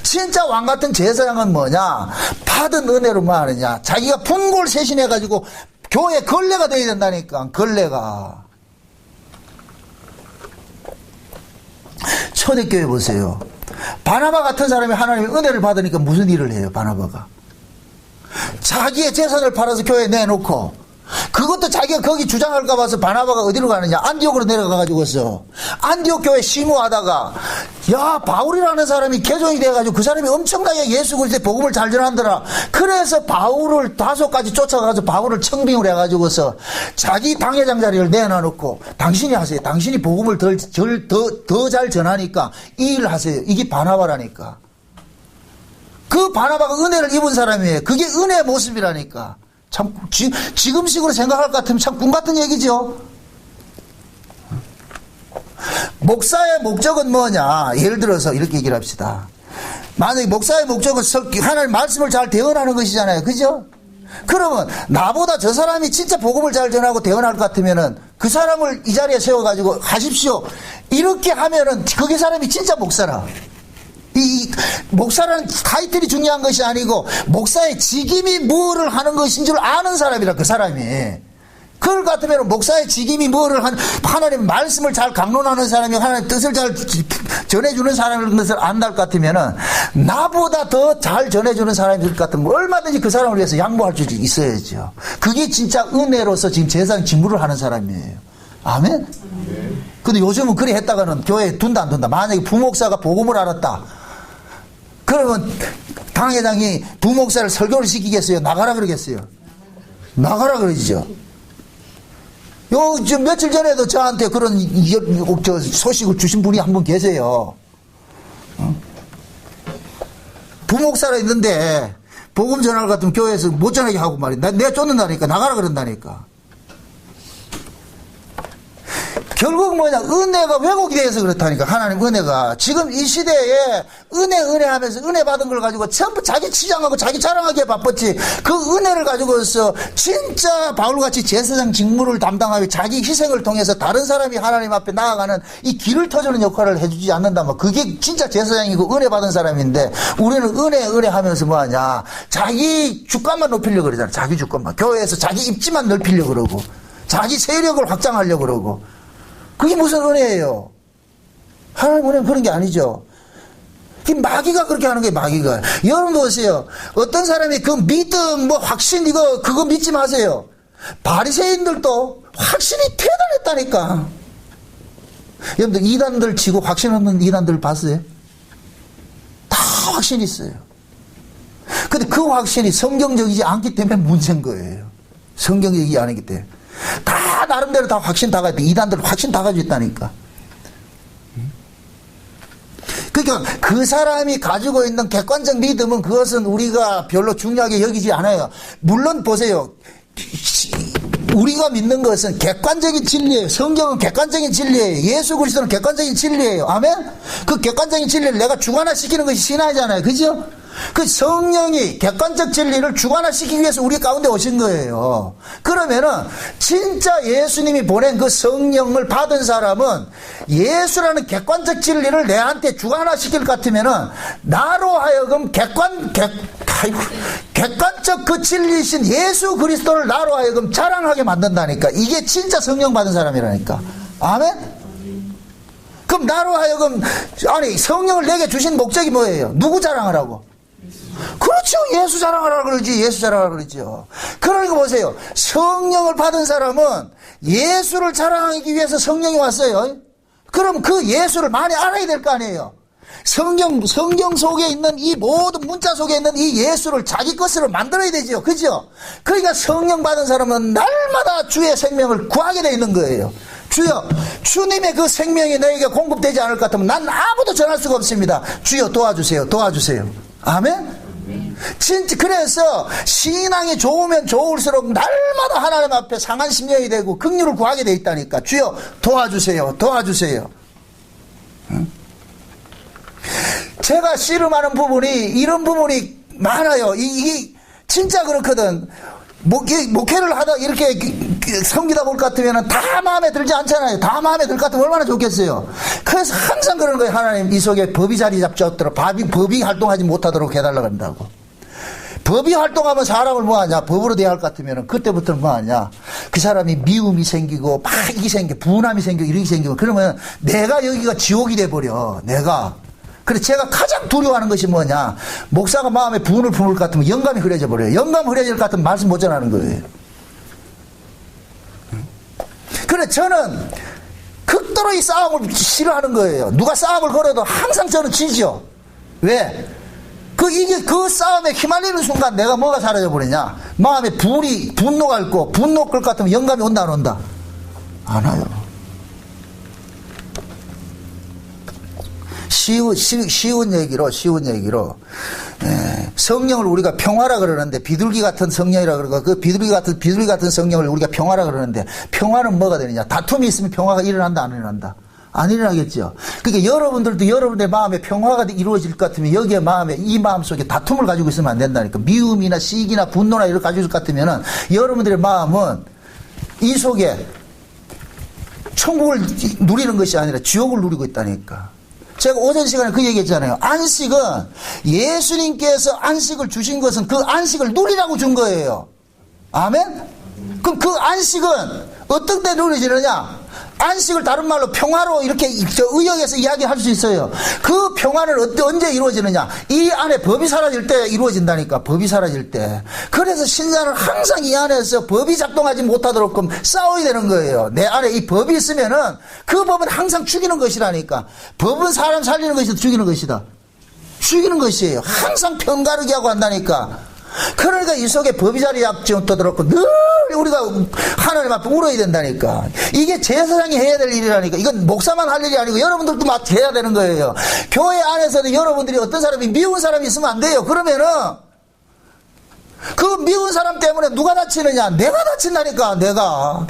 진짜 왕같은 제사장은 뭐냐? 받은 은혜로 뭐 하느냐? 자기가 분골 세신해가지고 교회 걸레가 되어야 된다니까. 걸레가. 초대교회 보세요. 바나바 같은 사람이 하나님의 은혜를 받으니까 무슨 일을 해요? 바나바가 자기의 재산을 팔아서 교회에 내놓고, 그것도 자기가 거기 주장할까 봐서 바나바가 어디로 가느냐? 안디옥으로 내려가가지고서 안디옥 교회 심호하다가 야, 바울이라는 사람이 개종이 돼가지고 그 사람이 엄청나게 예수 그리스도의 복음을 잘 전한더라. 그래서 바울을 다소까지 쫓아가서 바울을 청빙을 해가지고서 자기 당회장 자리를 내놔놓고 당신이 하세요. 당신이 복음을 더 잘 전하니까 이 일을 하세요. 이게 바나바라니까. 그 바나바가 은혜를 입은 사람이에요. 그게 은혜의 모습이라니까. 참 지금식으로 생각할 것 같으면 참 꿈 같은 얘기죠. 목사의 목적은 뭐냐? 예를 들어서 이렇게 얘기를 합시다. 만약에 목사의 목적은 하나님 말씀을 잘 대언하는 것이잖아요. 그죠? 그러면 나보다 저 사람이 진짜 복음을 잘 전하고 대언할 것 같으면은 그 사람을 이 자리에 세워가지고 하십시오. 이렇게 하면은 그게 사람이 진짜 목사라. 이 목사라는 타이틀이 중요한 것이 아니고 목사의 직임이 뭐를 하는 것인 줄 아는 사람이라 그 사람이. 그럴 것 같으면 목사의 직임이 뭐를 하나님 말씀을 잘 강론하는 사람이 하나님 뜻을 잘 전해주는 사람인 것을 안다 것 같으면 나보다 더 잘 전해주는 사람일 것 같으면 얼마든지 그 사람을 위해서 양보할 수 있어야죠. 그게 진짜 은혜로서 지금 제사장 직무를 하는 사람이에요. 아멘? 근데 요즘은 그래 했다가는 교회에 둔다 안 둔다. 만약에 부목사가 복음을 알았다. 그러면 당회장이 부목사를 설교를 시키겠어요? 나가라 그러겠어요? 나가라 그러죠. 저 며칠 전에도 저한테 그런 소식을 주신 분이 한 분 계세요. 부목사라 있는데 복음 전할 것 같으면 교회에서 못 전하게 하고 말이야. 내가 쫓는다니까. 나가라 그런다니까. 결국 뭐냐, 은혜가 왜곡이 돼서 그렇다니까. 하나님 은혜가 지금 이 시대에 은혜 하면서 은혜 받은 걸 가지고 전부 자기 치장하고 자기 자랑하기에 바빴지. 그 은혜를 가지고서 진짜 바울같이 제사장 직무를 담당하고 자기 희생을 통해서 다른 사람이 하나님 앞에 나아가는 이 길을 터주는 역할을 해주지 않는다면 그게 진짜 제사장이고 은혜 받은 사람인데, 우리는 은혜 하면서 뭐하냐, 자기 주권만 높이려고 그러잖아. 자기 주권만. 교회에서 자기 입지만 넓히려고 그러고 자기 세력을 확장하려고 그러고. 그게 무슨 은혜예요? 하나님 은혜는 그런 게 아니죠. 마귀가 그렇게 하는 게 마귀가. 여러분 보세요. 어떤 사람이 그 믿음, 확신, 그거 믿지 마세요. 바리새인들도 확신이 대단했다니까. 여러분들 이단들 치고 확신 없는 이단들 봤어요? 다 확신이 있어요. 근데 그 확신이 성경적이지 않기 때문에 문제인 거예요. 성경적이지 않기 때문에. 다 나름대로 다 확신 다 가지고 이단들 확신 다 가지고 있다니까. 그러니까 그 사람이 가지고 있는 객관적 믿음은 그것은 우리가 별로 중요하게 여기지 않아요. 물론 보세요. 우리가 믿는 것은 객관적인 진리예요. 성경은 객관적인 진리예요. 예수 그리스도는 객관적인 진리예요. 아멘? 그 객관적인 진리를 내가 주관화시키는 것이 신앙이잖아요. 그죠? 그 성령이 객관적 진리를 주관화시키기 위해서 우리 가운데 오신 거예요. 그러면은 진짜 예수님이 보낸 그 성령을 받은 사람은 예수라는 객관적 진리를 내한테 주관화시킬 것 같으면은 나로 하여금 객관적 그 진리이신 예수 그리스도를 나로 하여금 자랑하게 만든다니까. 이게 진짜 성령 받은 사람이라니까. 아멘? 그럼 나로 하여금, 아니 성령을 내게 주신 목적이 뭐예요? 누구 자랑하라고? 그렇죠. 예수 자랑하라 그러지. 예수 자랑하라 그러죠. 그러니까 보세요. 성령을 받은 사람은 예수를 자랑하기 위해서 성령이 왔어요. 그럼 그 예수를 많이 알아야 될 거 아니에요. 성경 속에 있는 이 모든 문자 속에 있는 이 예수를 자기 것으로 만들어야 되죠. 그죠? 그러니까 성령 받은 사람은 날마다 주의 생명을 구하게 되어 있는 거예요. 주여, 주님의 그 생명이 너에게 공급되지 않을 것 같으면 난 아무도 전할 수가 없습니다. 주여 도와주세요. 도와주세요. 아멘? 진짜 그래서 신앙이 좋으면 좋을수록 날마다 하나님 앞에 상한 심령이 되고 긍휼을 구하게 돼 있다니까. 주여 도와주세요. 도와주세요. 응? 제가 씨름하는 부분이 이런 부분이 많아요. 이게 진짜 그렇거든. 목회를 하다 이렇게 섬기다 볼 것 같으면 다 마음에 들지 않잖아요. 다 마음에 들 것 같으면 얼마나 좋겠어요. 그래서 항상 그러는 거예요. 하나님 이 속에 법이 자리 잡지 않도록 법이 활동하지 못하도록 해달라고 한다고. 법이 활동하면 사람을 뭐하냐, 법으로 대할 것 같으면 그때부터는 뭐하냐, 그 사람이 미움이 생기고 막 이게 생기고 분함이 생기고 이렇게 생기고 그러면 내가 여기가 지옥이 돼버려. 내가. 그래서 제가 가장 두려워하는 것이 뭐냐, 목사가 마음에 분을 품을 것 같으면 영감이 흐려져 버려요. 영감 흐려질 것 같으면 말씀 못 전하는 거예요. 그래 저는 절대로 이 싸움을 싫어하는 거예요. 누가 싸움을 걸어도 항상 저는 지죠. 왜? 이게 그 싸움에 휘말리는 순간 내가 뭐가 사라져 버리냐? 마음에 분노가 있고, 분노 끌 것 같으면 영감이 온다, 안 온다? 안 와요. 쉬운 얘기로, 성령을 우리가 평화라 그러는데, 비둘기 같은 성령이라 그러고, 그 비둘기 같은 성령을 우리가 평화라 그러는데, 평화는 뭐가 되느냐? 다툼이 있으면 평화가 일어난다, 안 일어난다? 안 일어나겠죠. 그러니까 여러분들도 여러분의 마음에 평화가 이루어질 것 같으면 여기에 이 마음 속에 다툼을 가지고 있으면 안 된다니까. 미움이나 시기나 분노나 이런 걸 가지고 있을 것 같으면은 여러분들의 마음은 이 속에 천국을 누리는 것이 아니라 지옥을 누리고 있다니까. 제가 오전 시간에 그 얘기했잖아요. 안식은 예수님께서 안식을 주신 것은 그 안식을 누리라고 준 거예요. 아멘? 그럼 그 안식은 어떤 때 누려지느냐? 안식을 다른 말로 평화로 이렇게 의역에서 이야기할 수 있어요. 그 평화는 언제 이루어지느냐? 이 안에 법이 사라질 때 이루어진다니까. 법이 사라질 때. 그래서 신자는 항상 이 안에서 법이 작동하지 못하도록 싸워야 되는 거예요. 내 안에 이 법이 있으면은 그 법은 항상 죽이는 것이라니까. 법은 사람 살리는 것이다, 죽이는 것이다. 죽이는 것이에요. 항상 편가르기 하고 한다니까. 그러니까 이 속에 법이 자리 약점도 늘 우리가 하나님 앞에 울어야 된다니까. 이게 제사장이 해야 될 일이라니까. 이건 목사만 할 일이 아니고 여러분들도 막 해야 되는 거예요. 교회 안에서는 여러분들이 어떤 사람이 미운 사람이 있으면 안 돼요. 그러면은 그 미운 사람 때문에 누가 다치느냐? 내가 다친다니까. 내가.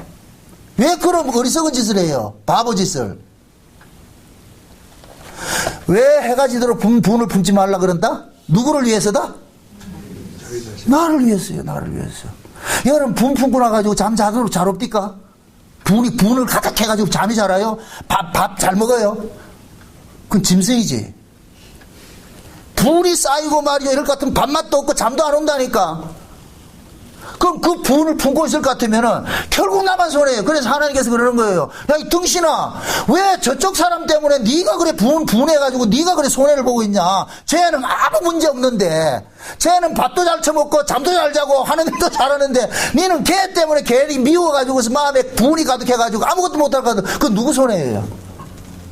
왜 그런 어리석은 짓을 해요? 바보 짓을. 왜 해가 지도록 분을 품지 말라 그런다? 누구를 위해서다? 나를 위해서요. 나를 위해서. 여러분 분 품고 나가지고 잠 잘 옵니까? 분을 가득 해가지고 잠이 잘 와요? 밥 잘 먹어요? 그건 짐승이지. 분이 쌓이고 말이죠. 이럴 것 같으면 밥맛도 없고 잠도 안 온다니까. 그럼 그 분을 품고 있을 것 같으면은 결국 나만 손해예요. 그래서 하나님께서 그러는 거예요. 야, 이 등신아, 왜 저쪽 사람 때문에 네가 그래 분해가지고 네가 그래 손해를 보고 있냐? 쟤는 아무 문제 없는데, 쟤는 밥도 잘 처먹고 잠도 잘 자고 하는 일도 잘하는데, 너는 걔 때문에 괜히 미워가지고서 마음에 분이 가득해가지고 아무것도 못할 것 같아. 그건 누구 손해예요?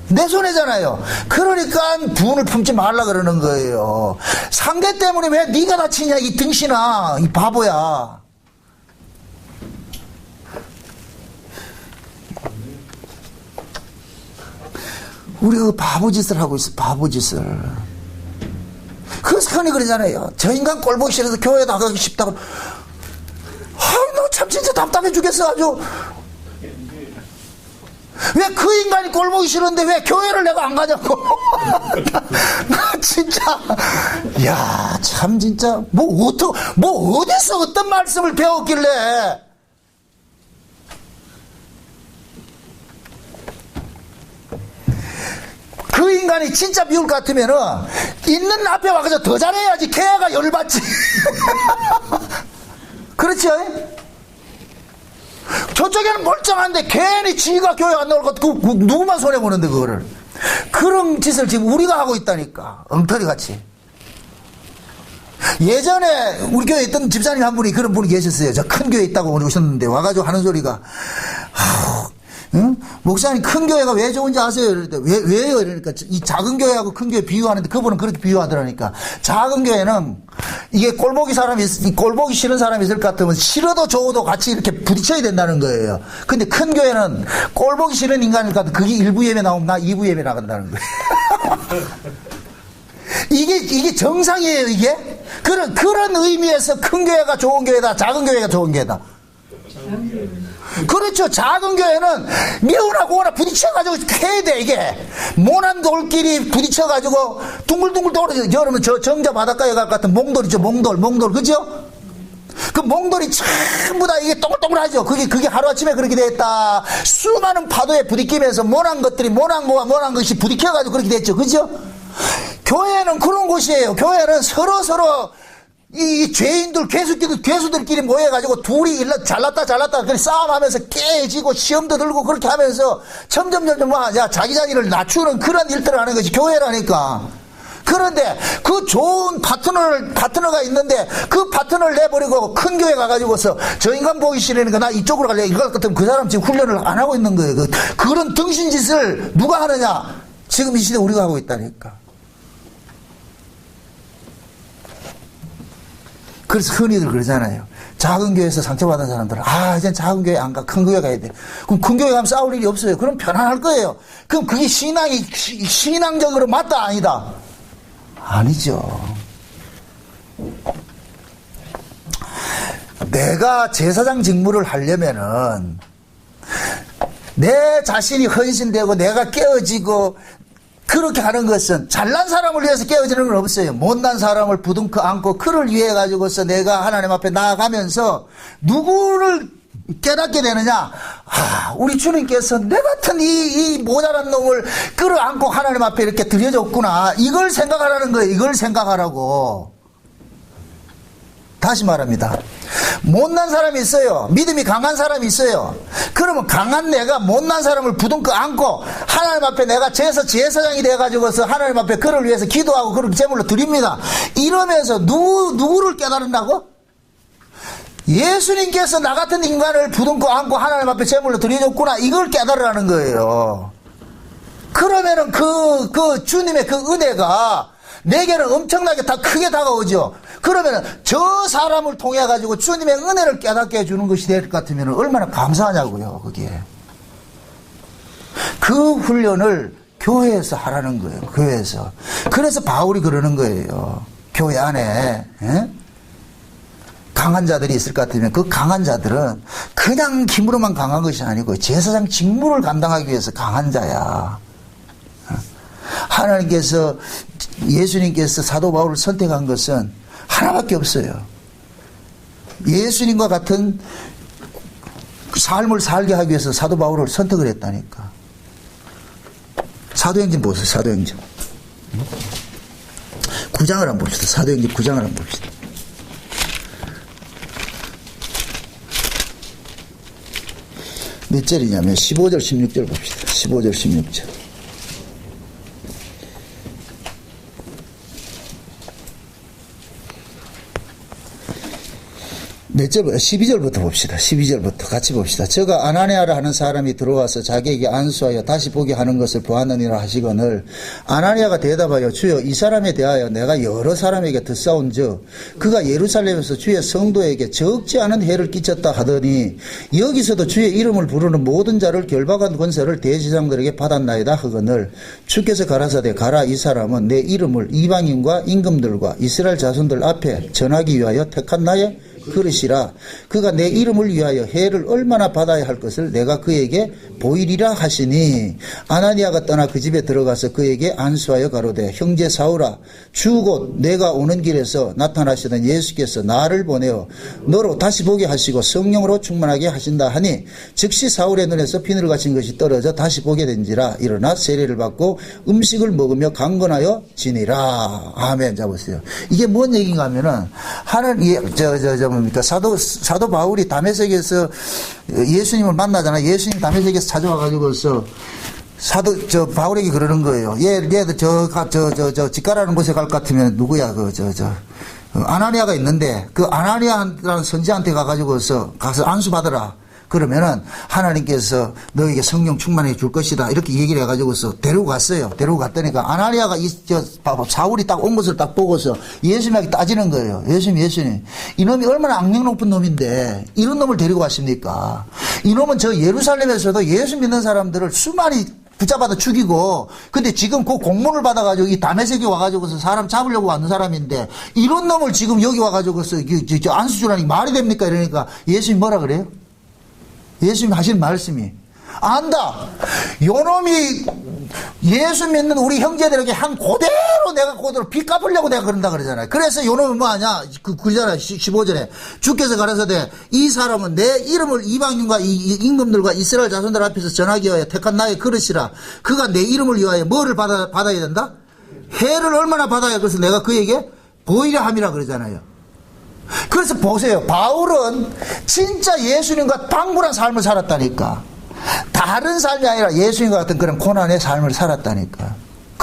내 손해잖아요. 그러니까 분을 품지 말라 그러는 거예요. 상대 때문에 왜 네가 다치냐, 이 등신아, 이 바보야. 우리가 바보짓을 하고 있어. 바보짓을. 그래서 흔히 그러잖아요. 저 인간 꼴보기 싫어서 교회 나가기 쉽다고. 너 참 진짜 답답해 죽겠어 아주. 왜 그 인간이 꼴보기 싫은데 왜 교회를 내가 안 가냐고. 나 진짜 야 참 진짜 뭐 어디서 어떤 말씀을 배웠길래. 그 인간이 진짜 미울 것 같으면은 있는 앞에 와서 더 잘해야지. 걔가 열받지. 그렇죠? 저쪽에는 멀쩡한데 괜히 지가 교회 안 나올 것 같고 누구만 손해보는데 그거를. 그런 짓을 지금 우리가 하고 있다니까. 엉터리같이. 예전에 우리 교회에 있던 집사님 한 분이 그런 분이 계셨어요. 저 큰 교회에 있다고 오셨는데 와가지고 하는 소리가 응? 목사님 큰 교회가 왜 좋은지 아세요? 이러는데 왜요? 이러니까 이 작은 교회하고 큰 교회 비유하는데 그분은 그렇게 비유하더라니까. 작은 교회는 이게 꼴보기 싫은 사람이 있을 것 같으면 싫어도 좋아도 같이 이렇게 부딪혀야 된다는 거예요. 근데 큰 교회는 꼴보기 싫은 인간일 것 같으면 그게 1부 예배 나오면 나 2부 예배 나간다는 거예요. 이게 정상이에요, 이게? 그런 의미에서 큰 교회가 좋은 교회다, 작은 교회가 좋은 교회다. 그렇죠. 작은 교회는 미우나 고나 부딪혀가지고 해야 돼, 이게. 모난 돌끼리 부딪혀가지고 둥글둥글 떨어져. 여러분, 저 정자 바닷가에 갈 것 같은 몽돌 있죠, 몽돌, 그죠? 그 몽돌이 전부 다 이게 동글동글하죠. 그게 하루아침에 그렇게 됐다. 수많은 파도에 부딪히면서 모난 것이 부딪혀가지고 그렇게 됐죠, 그죠? 교회는 그런 곳이에요. 교회는 서로 이 죄인들, 괴수들끼리 모여가지고 둘이 잘났다, 그렇게 싸움하면서 깨지고 시험도 들고 그렇게 하면서 점점 자기를 낮추는 그런 일들을 하는 것이 교회라니까. 그 그런데 그 좋은 파트너가 있는데 그 파트너를 내버리고 큰 교회 가가지고서 저 인간 보기 싫으니까 나 이쪽으로 갈래. 이거 같으면 그 사람 지금 훈련을 안 하고 있는 거예요. 그런 등신짓을 누가 하느냐? 지금 이 시대 우리가 하고 있다니까. 그래서 흔히들 그러잖아요. 작은 교회에서 상처받은 사람들은 이젠 작은 교회 안 가. 큰 교회 가야 돼. 그럼 큰 교회 가면 싸울 일이 없어요. 그럼 편안할 거예요. 그럼 그게 신앙적으로 맞다 아니다? 아니죠. 내가 제사장 직무를 하려면은 내 자신이 헌신되고 내가 깨어지고 그렇게 하는 것은 잘난 사람을 위해서 깨어지는 건 없어요. 못난 사람을 부둥켜 안고 그를 위해 가지고서 내가 하나님 앞에 나아가면서 누구를 깨닫게 되느냐? 우리 주님께서 내 같은 이 모자란 놈을 끌어안고 하나님 앞에 이렇게 들여줬구나. 이걸 생각하라는 거예요. 이걸 생각하라고. 다시 말합니다. 못난 사람이 있어요. 믿음이 강한 사람이 있어요. 그러면 강한 내가 못난 사람을 부둥켜 안고 하나님 앞에 내가 제사장이 돼가지고서 하나님 앞에 그를 위해서 기도하고 그를 제물로 드립니다. 이러면서 누구를 깨달은다고? 예수님께서 나 같은 인간을 부둥켜 안고 하나님 앞에 제물로 드려줬구나. 이걸 깨달으라는 거예요. 그러면은 그 주님의 그 은혜가 내게는 엄청나게 다 크게 다가오죠. 그러면은 저 사람을 통해 가지고 주님의 은혜를 깨닫게 해주는 것이 될 것 같으면 얼마나 감사하냐고요. 그게 그 훈련을 교회에서 하라는 거예요. 교회에서. 그래서 바울이 그러는 거예요. 교회 안에 강한 자들이 있을 것 같으면 그 강한 자들은 그냥 힘으로만 강한 것이 아니고 제사장 직무를 감당하기 위해서 강한 자야. 하나님께서 예수님께서 사도 바울을 선택한 것은 하나밖에 없어요. 예수님과 같은 삶을 살게 하기 위해서 사도 바울을 선택을 했다니까. 사도행전 보세요. 사도행전 9장을 한번 봅시다. 사도행전 9장을 한번 봅시다. 몇 절이냐면 15절 16절 봅시다. 15절 16절. 몇 절부터? 12절부터 봅시다. 12절부터 같이 봅시다. 저가 아나니아라 하는 사람이 들어와서 자기에게 안수하여 다시 보게 하는 것을 보았느니라 하시거늘 아나니아가 대답하여 주여 이 사람에 대하여 내가 여러 사람에게 듣사온즉 그가 예루살렘에서 주의 성도에게 적지 않은 해를 끼쳤다 하더니 여기서도 주의 이름을 부르는 모든 자를 결박한 권세를 대제사장들에게 받았나이다 하거늘 주께서 가라사대 가라 이 사람은 내 이름을 이방인과 임금들과 이스라엘 자손들 앞에 전하기 위하여 택한 나의 그릇이라 그가 내 이름을 위하여 해를 얼마나 받아야 할 것을 내가 그에게 보이리라 하시니 아나니아가 떠나 그 집에 들어가서 그에게 안수하여 가로되 형제 사울아 주 곧 내가 오는 길에서 나타나시던 예수께서 나를 보내어 너로 다시 보게 하시고 성령으로 충만하게 하신다 하니 즉시 사울의 눈에서 비늘 같은 것이 떨어져 다시 보게 된지라 일어나 세례를 받고 음식을 먹으며 강건하여 지니라. 아멘. 잡으세요. 이게 뭔 얘기인가 하면은 뭡니까? 사도 바울이 다메섹에서 예수님을 만나잖아. 예수님 다메섹에서 찾아와가지고서 바울에게 그러는 거예요. 얘들 집가라는 곳에 갈 것 같으면 누구야? 아나니아가 있는데 그 아나니아라는 선지한테 가가지고서 가서 안수 받으라. 그러면은 하나님께서 너에게 성령 충만해 줄 것이다. 이렇게 얘기를 해가지고서 데리고 갔어요. 데리고 갔다니까 아나니아가 사울이 딱 온 것을 딱 보고서 예수님에게 따지는 거예요. 예수님. 이놈이 얼마나 악명 높은 놈인데 이런 놈을 데리고 왔습니까? 이놈은 저 예루살렘에서도 예수 믿는 사람들을 수많이 붙잡아다 죽이고, 근데 지금 그 공문을 받아가지고 이 다메섹에 와가지고서 사람 잡으려고 왔는 사람인데 이런 놈을 지금 여기 와가지고서 안수 주라니 말이 됩니까? 이러니까 예수님 뭐라 그래요? 예수님 하시는 말씀이 안다. 요놈이 예수 믿는 우리 형제들에게 한 그대로 빚 갚으려고 내가 그런다 그러잖아요. 그래서 요놈은 뭐하냐? 그러잖아요. 15절에 주께서 가라사대 이 사람은 내 이름을 이방인과 임금들과 이스라엘 자손들 앞에서 전하기 위하여 택한 나의 그릇이라. 그가 내 이름을 위하여 뭐를 받아야 된다? 해를 얼마나 받아야 그래서 내가 그에게 보이려 함이라 그러잖아요. 그래서 보세요. 바울은 진짜 예수님과 방불한 삶을 살았다니까. 다른 삶이 아니라 예수님과 같은 그런 고난의 삶을 살았다니까.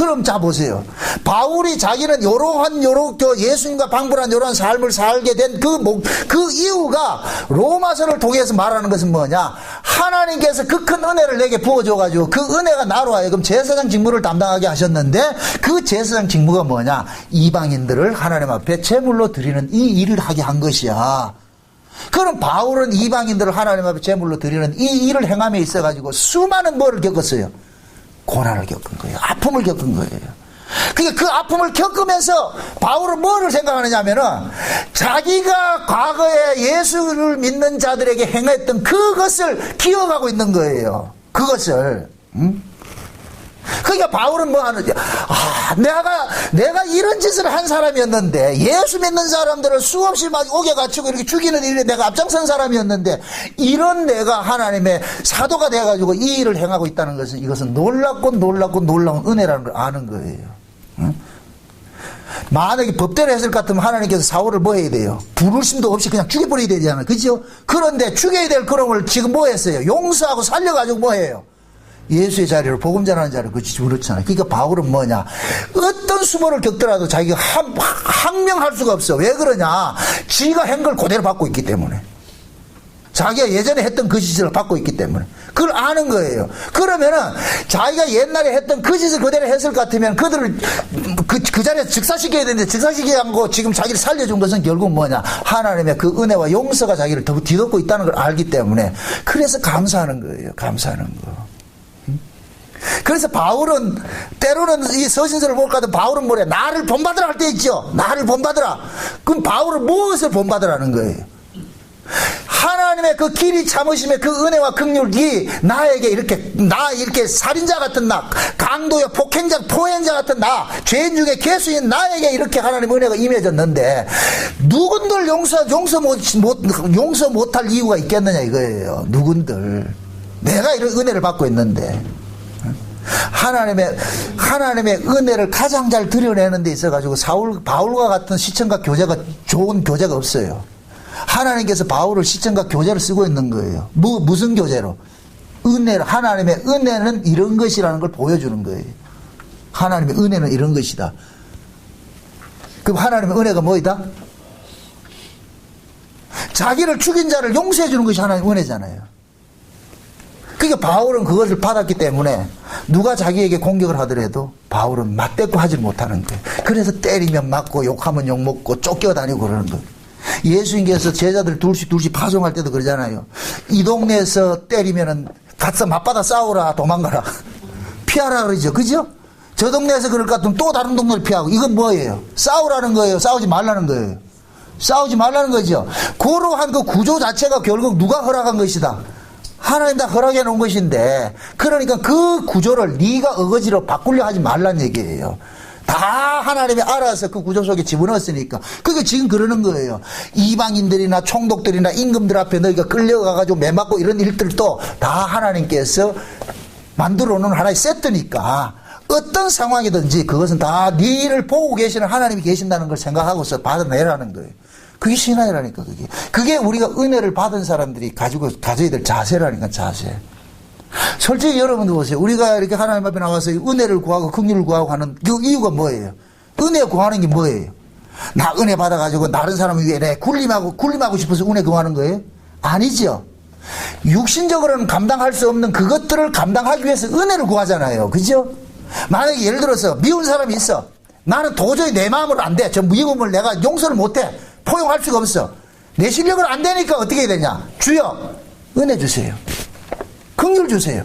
그럼 자 보세요. 바울이 자기는 요렇게 예수님과 방불한 요런 삶을 살게 된 그 이유가 로마서를 통해서 말하는 것은 뭐냐? 하나님께서 그 큰 은혜를 내게 부어줘가지고 그 은혜가 나로 하여금 제사장 직무를 담당하게 하셨는데 그 제사장 직무가 뭐냐? 이방인들을 하나님 앞에 제물로 드리는 이 일을 하게 한 것이야. 그럼 바울은 이방인들을 하나님 앞에 제물로 드리는 이 일을 행함에 있어가지고 수많은 뭐를 겪었어요? 고난을 겪은 거예요. 아픔을 겪은 거예요. 그러니까 그 아픔을 겪으면서 바울은 뭐를 생각하느냐 하면은 자기가 과거에 예수를 믿는 자들에게 행했던 그것을 기억하고 있는 거예요. 그것을. 그러니까 바울은 뭐 하는지, 내가 이런 짓을 한 사람이었는데, 예수 믿는 사람들을 수없이 막 옥에 갇히고 이렇게 죽이는 일에 내가 앞장선 사람이었는데, 이런 내가 하나님의 사도가 돼가지고 이 일을 행하고 있다는 것은 이것은 놀랍고 놀라운 은혜라는 걸 아는 거예요. 응? 만약에 법대로 했을 것 같으면 하나님께서 사울을 뭐 해야 돼요? 부르심도 없이 그냥 죽여버려야 되잖아요. 그죠? 그런데 죽여야 될 그놈을 지금 뭐 했어요? 용서하고 살려가지고 뭐 해요? 예수의 자리로 복음 전하는 자리로 그렇잖아요. 그러니까 바울은 뭐냐? 어떤 수모를 겪더라도 자기가 항명할 수가 없어. 왜 그러냐? 지가 한 걸 그대로 받고 있기 때문에. 자기가 예전에 했던 그 짓을 받고 있기 때문에. 그걸 아는 거예요. 그러면은 자기가 옛날에 했던 그 짓을 그대로 했을 것 같으면 그들을 그 자리에서 즉사시켜야 되는데 즉사시키지 않고 지금 자기를 살려준 것은 결국 뭐냐? 하나님의 그 은혜와 용서가 자기를 더 뒤덮고 있다는 걸 알기 때문에 그래서 감사하는 거예요. 감사하는 거. 그래서 바울은 때로는 이 서신서를 볼까 하면 바울은 뭐래? 나를 본받으라 할 때 있죠. 나를 본받으라. 그럼 바울은 무엇을 본받으라는 거예요? 하나님의 그 길이 참으심의 그 은혜와 긍휼이 나에게 이렇게 살인자 같은 나, 강도여 폭행자 포행자 같은 나, 죄인 중에 개수인 나에게 이렇게 하나님의 은혜가 임해졌는데 누군들 용서 못할 이유가 있겠느냐 이거예요. 누군들 내가 이런 은혜를 받고 있는데 하나님의 은혜를 가장 잘 드러내는 데 있어가지고 바울과 같은 시청각 교재가 좋은 교재가 없어요. 하나님께서 바울을 시청각 교재를 쓰고 있는 거예요. 무슨 교재로? 하나님의 은혜는 이런 것이라는 걸 보여주는 거예요. 하나님의 은혜는 이런 것이다. 그럼 하나님의 은혜가 뭐이다? 자기를 죽인 자를 용서해 주는 것이 하나님의 은혜잖아요. 그러니까 바울은 그것을 받았기 때문에 누가 자기에게 공격을 하더라도 바울은 맞대꾸 하지 못하는 거예요. 그래서 때리면 맞고 욕하면 욕먹고 쫓겨다니고 그러는 거예요. 예수님께서 제자들 둘씩 파송할 때도 그러잖아요. 이 동네에서 때리면은 가서 맞받아 싸우라, 도망가라. 피하라 그러죠. 그죠? 저 동네에서 그럴 것 같으면 또 다른 동네를 피하고. 이건 뭐예요? 싸우라는 거예요? 싸우지 말라는 거예요? 싸우지 말라는 거죠. 그러한 그 구조 자체가 결국 누가 허락한 것이다? 하나님 다 허락해 놓은 것인데, 그러니까 그 구조를 네가 어거지로 바꾸려 하지 말란 얘기예요. 다 하나님이 알아서 그 구조 속에 집어넣었으니까. 그게 지금 그러는 거예요. 이방인들이나 총독들이나 임금들 앞에 너희가 끌려가가지고 매맞고 이런 일들도 다 하나님께서 만들어 놓은 하나의 세트니까 어떤 상황이든지 그것은 다 네 일을 보고 계시는 하나님이 계신다는 걸 생각하고서 받아내라는 거예요. 그게 신앙이라니까, 그게. 그게 우리가 은혜를 받은 사람들이 가져야 될 자세라니까, 자세. 솔직히 여러분도 보세요. 우리가 이렇게 하나님 앞에 나와서 은혜를 구하고 긍휼을 구하고 하는 그 이유가 뭐예요? 은혜 구하는 게 뭐예요? 나 은혜 받아가지고 다른 사람 위에 내 군림하고 싶어서 은혜 구하는 거예요? 아니죠. 육신적으로는 감당할 수 없는 그것들을 감당하기 위해서 은혜를 구하잖아요. 그죠? 만약에 예를 들어서 미운 사람이 있어. 나는 도저히 내 마음으로 안 돼. 저 미움을 내가 용서를 못 해. 포용할 수가 없어. 내 실력으로 안 되니까 어떻게 해야 되냐? 주여, 은혜 주세요. 긍휼 주세요.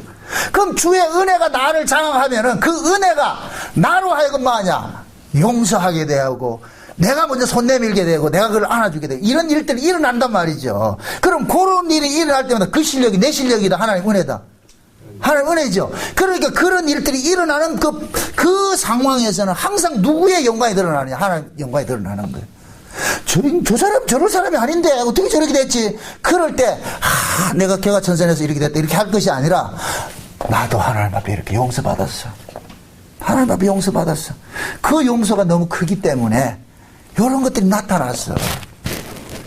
그럼 주의 은혜가 나를 장악하면은 그 은혜가 나로 하여금 뭐하냐? 용서하게 되고, 내가 먼저 손 내밀게 되고, 내가 그걸 안아주게 되고, 이런 일들이 일어난단 말이죠. 그럼 그런 일이 일어날 때마다 그 실력이 내 실력이다. 하나님 은혜다. 하나님 은혜죠. 그러니까 그런 일들이 일어나는 그 상황에서는 항상 누구의 영광이 드러나느냐? 하나님 영광이 드러나는 거예요. 저 사람 저럴 사람이 아닌데 어떻게 저렇게 됐지? 그럴 때 내가 개가천선해서 이렇게 됐다 이렇게 할 것이 아니라 나도 하나님 앞에 이렇게 용서받았어. 하나님 앞에 용서받았어. 그 용서가 너무 크기 때문에 이런 것들이 나타났어.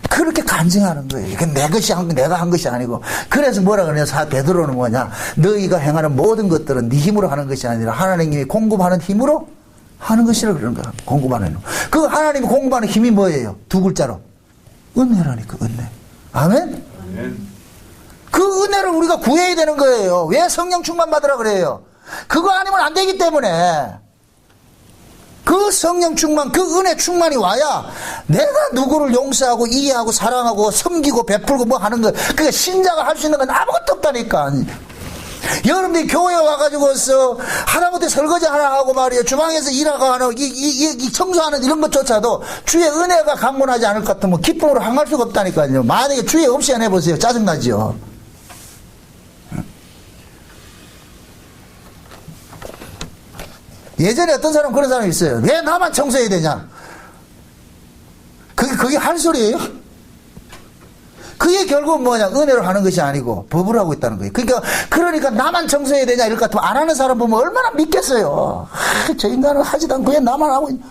그 그렇게 간증하는 거예요. 이게 내가 한 것이 아니고. 그래서 뭐라 그러냐, 베드로는 뭐냐, 너희가 행하는 모든 것들은 네 힘으로 하는 것이 아니라 하나님이 공급하는 힘으로 하는 것이라 그러는 거야. 공급하는 힘. 그 하나님이 공급하는 힘이 뭐예요? 두 글자로. 은혜라니까, 은혜. 아멘? 그 은혜를 우리가 구해야 되는 거예요. 왜 성령 충만 받으라 그래요? 그거 아니면 안 되기 때문에. 그 성령 충만, 그 은혜 충만이 와야 내가 누구를 용서하고 이해하고 사랑하고 섬기고 베풀고 뭐 하는 거, 그게 신자가 할 수 있는 건 아무것도 없다니까. 여러분들이 교회에 와가지고서 하다못해 설거지 하나 하고 말이에요, 주방에서 일하고 하는 이 청소하는 이런 것조차도 주의 은혜가 강건하지 않을 것 같으면 기쁨으로 항할 수가 없다니까요. 만약에 주의 없이 안 해보세요. 짜증나죠. 예전에 어떤 사람 그런 사람이 있어요. 왜 나만 청소해야 되냐? 그게 할 소리예요? 그게 결국은 뭐냐? 은혜로 하는 것이 아니고 법을 하고 있다는 거예요. 그러니까 나만 청소해야 되냐? 이럴 것 같으면 안 하는 사람 보면 얼마나 믿겠어요. 저 인간은 하지도 않고 왜 나만 하고 있냐?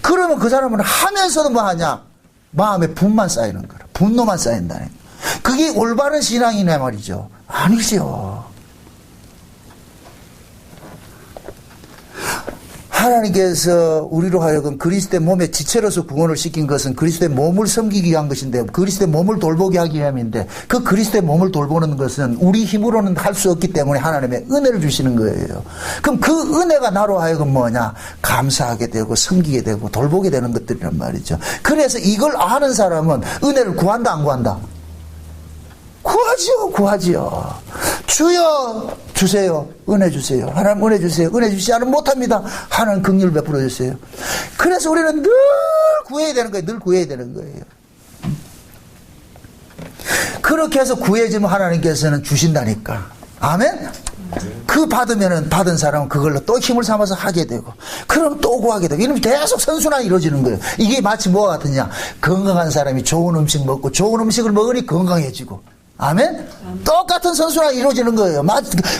그러면 그 사람은 하면서도 뭐 하냐? 마음에 분만 쌓이는 거라. 분노만 쌓인다는 거예요. 그게 올바른 신앙이냐 말이죠. 아니죠. 하나님께서 우리로 하여금 그리스도의 몸의 지체로서 구원을 시킨 것은 그리스도의 몸을 섬기기 위한 것인데, 그리스도의 몸을 돌보게 하기 위함인데, 그 그리스도의 몸을 돌보는 것은 우리 힘으로는 할 수 없기 때문에 하나님의 은혜를 주시는 거예요. 그럼 그 은혜가 나로 하여금 뭐냐? 감사하게 되고 섬기게 되고 돌보게 되는 것들이란 말이죠. 그래서 이걸 아는 사람은 은혜를 구한다 안 구한다? 구하지요. 주여 주세요. 은혜 주세요. 하나님 은혜 주세요. 은혜 주시지 않으면 못합니다. 하나님 긍휼을 베풀어 주세요. 그래서 우리는 늘 구해야 되는 거예요. 늘 구해야 되는 거예요. 그렇게 해서 구해지면 하나님께서는 주신다니까. 아멘? 그 받은 사람은 그걸로 또 힘을 삼아서 하게 되고, 그럼 또 구하게 되고, 이러면 계속 선순환이 이루어지는 거예요. 이게 마치 뭐와 같으냐? 건강한 사람이 좋은 음식 먹고 좋은 음식을 먹으니 건강해지고. 아멘? 똑같은 선순환이 이루어지는 거예요.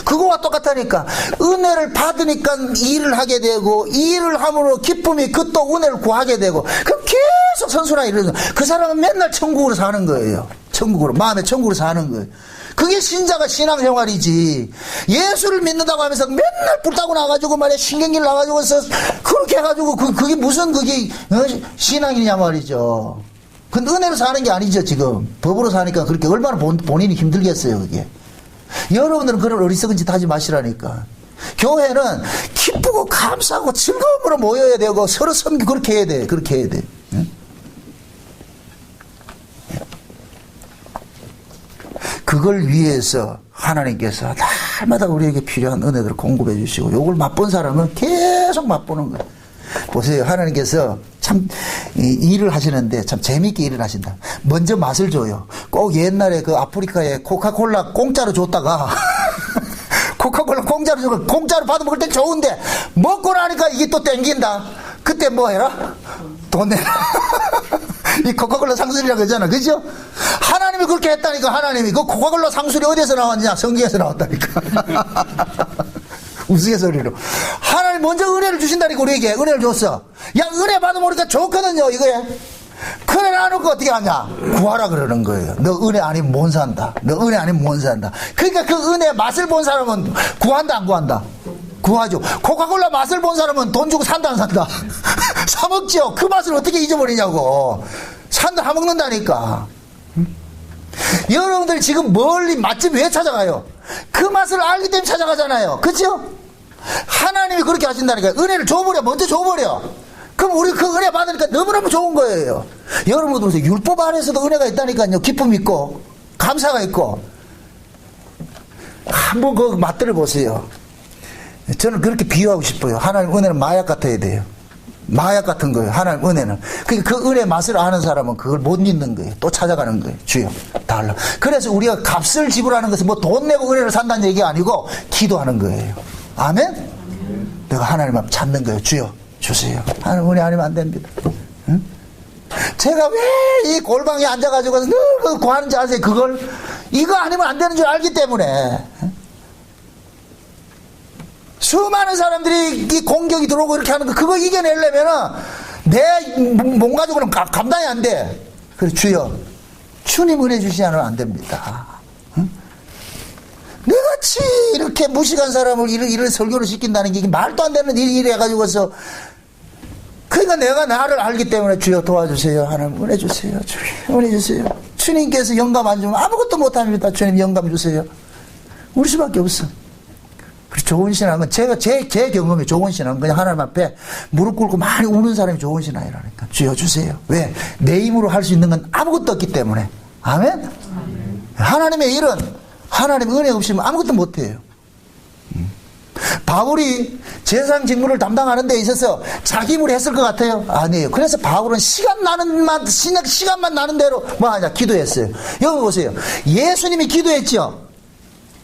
그거와 똑같다니까. 은혜를 받으니까 일을 하게 되고, 일을 함으로 기쁨이 그 또 은혜를 구하게 되고, 그럼 계속 선순환이 이루어지는 거예요. 그 사람은 맨날 천국으로 사는 거예요. 천국으로, 마음의 천국으로 사는 거예요. 그게 신자가 신앙생활이지. 예수를 믿는다고 하면서 맨날 불타고 나가지고 말이야, 신경질 나가지고서 그렇게 해가지고 그게 무슨 신앙이냐 말이죠. 근데 은혜로 사는 게 아니죠. 지금 법으로 사니까 그렇게 얼마나 본인이 힘들겠어요. 그게. 여러분들은 그런 어리석은 짓 하지 마시라니까. 교회는 기쁘고 감사하고 즐거움으로 모여야 되고 서로 섬기고 그렇게 해야 돼. 그렇게 해야 돼. 그걸 위해서 하나님께서 날마다 우리에게 필요한 은혜들을 공급해 주시고, 요걸 맛본 사람은 계속 맛보는 거예요. 보세요. 하나님께서 참 일을 하시는데 참 재미있게 일을 하신다. 먼저 맛을 줘요. 꼭 옛날에 그 아프리카에 코카콜라 공짜로 줬다가 코카콜라 공짜로 주고, 공짜로 받아 먹을 땐 좋은데 먹고 나니까 이게 또 땡긴다. 그때 뭐 해라? 돈 내라. 이 코카콜라 상술이라고 그러잖아. 그죠? 하나님이 그렇게 했다니까. 하나님이 그 코카콜라 상술이 어디에서 나왔냐? 성경에서 나왔다니까. 우스갯소리로. 하나님 먼저 은혜를 주신다니까. 우리에게 은혜를 줬어. 야, 은혜 받으면 우리가 좋거든요. 이거에 그래 놔놓고 어떻게 하냐? 구하라 그러는 거예요. 너 은혜 아니면 못 산다. 너 은혜 아니면 못 산다. 그러니까 그 은혜 맛을 본 사람은 구한다 안 구한다? 구하죠. 코카콜라 맛을 본 사람은 돈 주고 산다 안 산다? 사 먹죠. 그 맛을 어떻게 잊어버리냐고. 산다 사 먹는다니까. 여러분들 지금 멀리 맛집 왜 찾아가요? 그 맛을 알기 때문에 찾아가잖아요. 그렇죠? 하나님이 그렇게 하신다니까. 은혜를 줘버려. 먼저 줘버려. 그럼 우리 그 은혜 받으니까 너무너무 좋은 거예요. 여러분들 보세요. 율법 안에서도 은혜가 있다니까요. 기쁨이 있고 감사가 있고. 한번 그 맛들을 보세요. 저는 그렇게 비유하고 싶어요. 하나님 은혜는 마약 같아야 돼요. 마약 같은 거예요. 하나님 은혜는. 그러니까 그 은혜 맛을 아는 사람은 그걸 못 잊는 거예요. 또 찾아가는 거예요. 주여 달라. 그래서 우리가 값을 지불하는 것은 뭐 돈 내고 은혜를 산다는 얘기가 아니고 기도하는 거예요. 아멘? 내가 하나님 앞 찾는 거예요. 주여 주세요. 하나님 은혜 아니면 안 됩니다. 응? 제가 왜 이 골방에 앉아가지고 늘 구하는지 아세요? 그걸 이거 아니면 안 되는 줄 알기 때문에. 수많은 사람들이 이 공격이 들어오고 이렇게 하는 거, 그거 이겨내려면은 내 몸 가지고는 감당이 안 돼. 그래, 주여, 주님 은혜 주시지 않으면 안 됩니다. 응? 내같이 이렇게 무식한 사람을 이런 설교를 시킨다는 게 이게 말도 안 되는 일이 해가지고서, 그러니까 내가 나를 알기 때문에 주여 도와주세요. 하나님 은혜 주세요. 주님 은혜 주세요. 주님께서 영감 안 주면 아무것도 못합니다. 주님 영감 주세요. 우리 수밖에 없어. 좋은 신앙은 제 경험이 좋은 신앙은 그냥 하나님 앞에 무릎 꿇고 많이 우는 사람이 좋은 신앙이라니까. 주여 주세요. 왜? 내 힘으로 할 수 있는 건 아무것도 없기 때문에. 아멘? 하나님의 일은 하나님 은혜 없이면 아무것도 못해요. 바울이 제사장 직무를 담당하는 데 있어서 자기 힘으로 했을 것 같아요? 아니에요. 그래서 바울은 시간만 나는 대로 뭐 하냐? 기도했어요. 여기 보세요. 예수님이 기도했죠?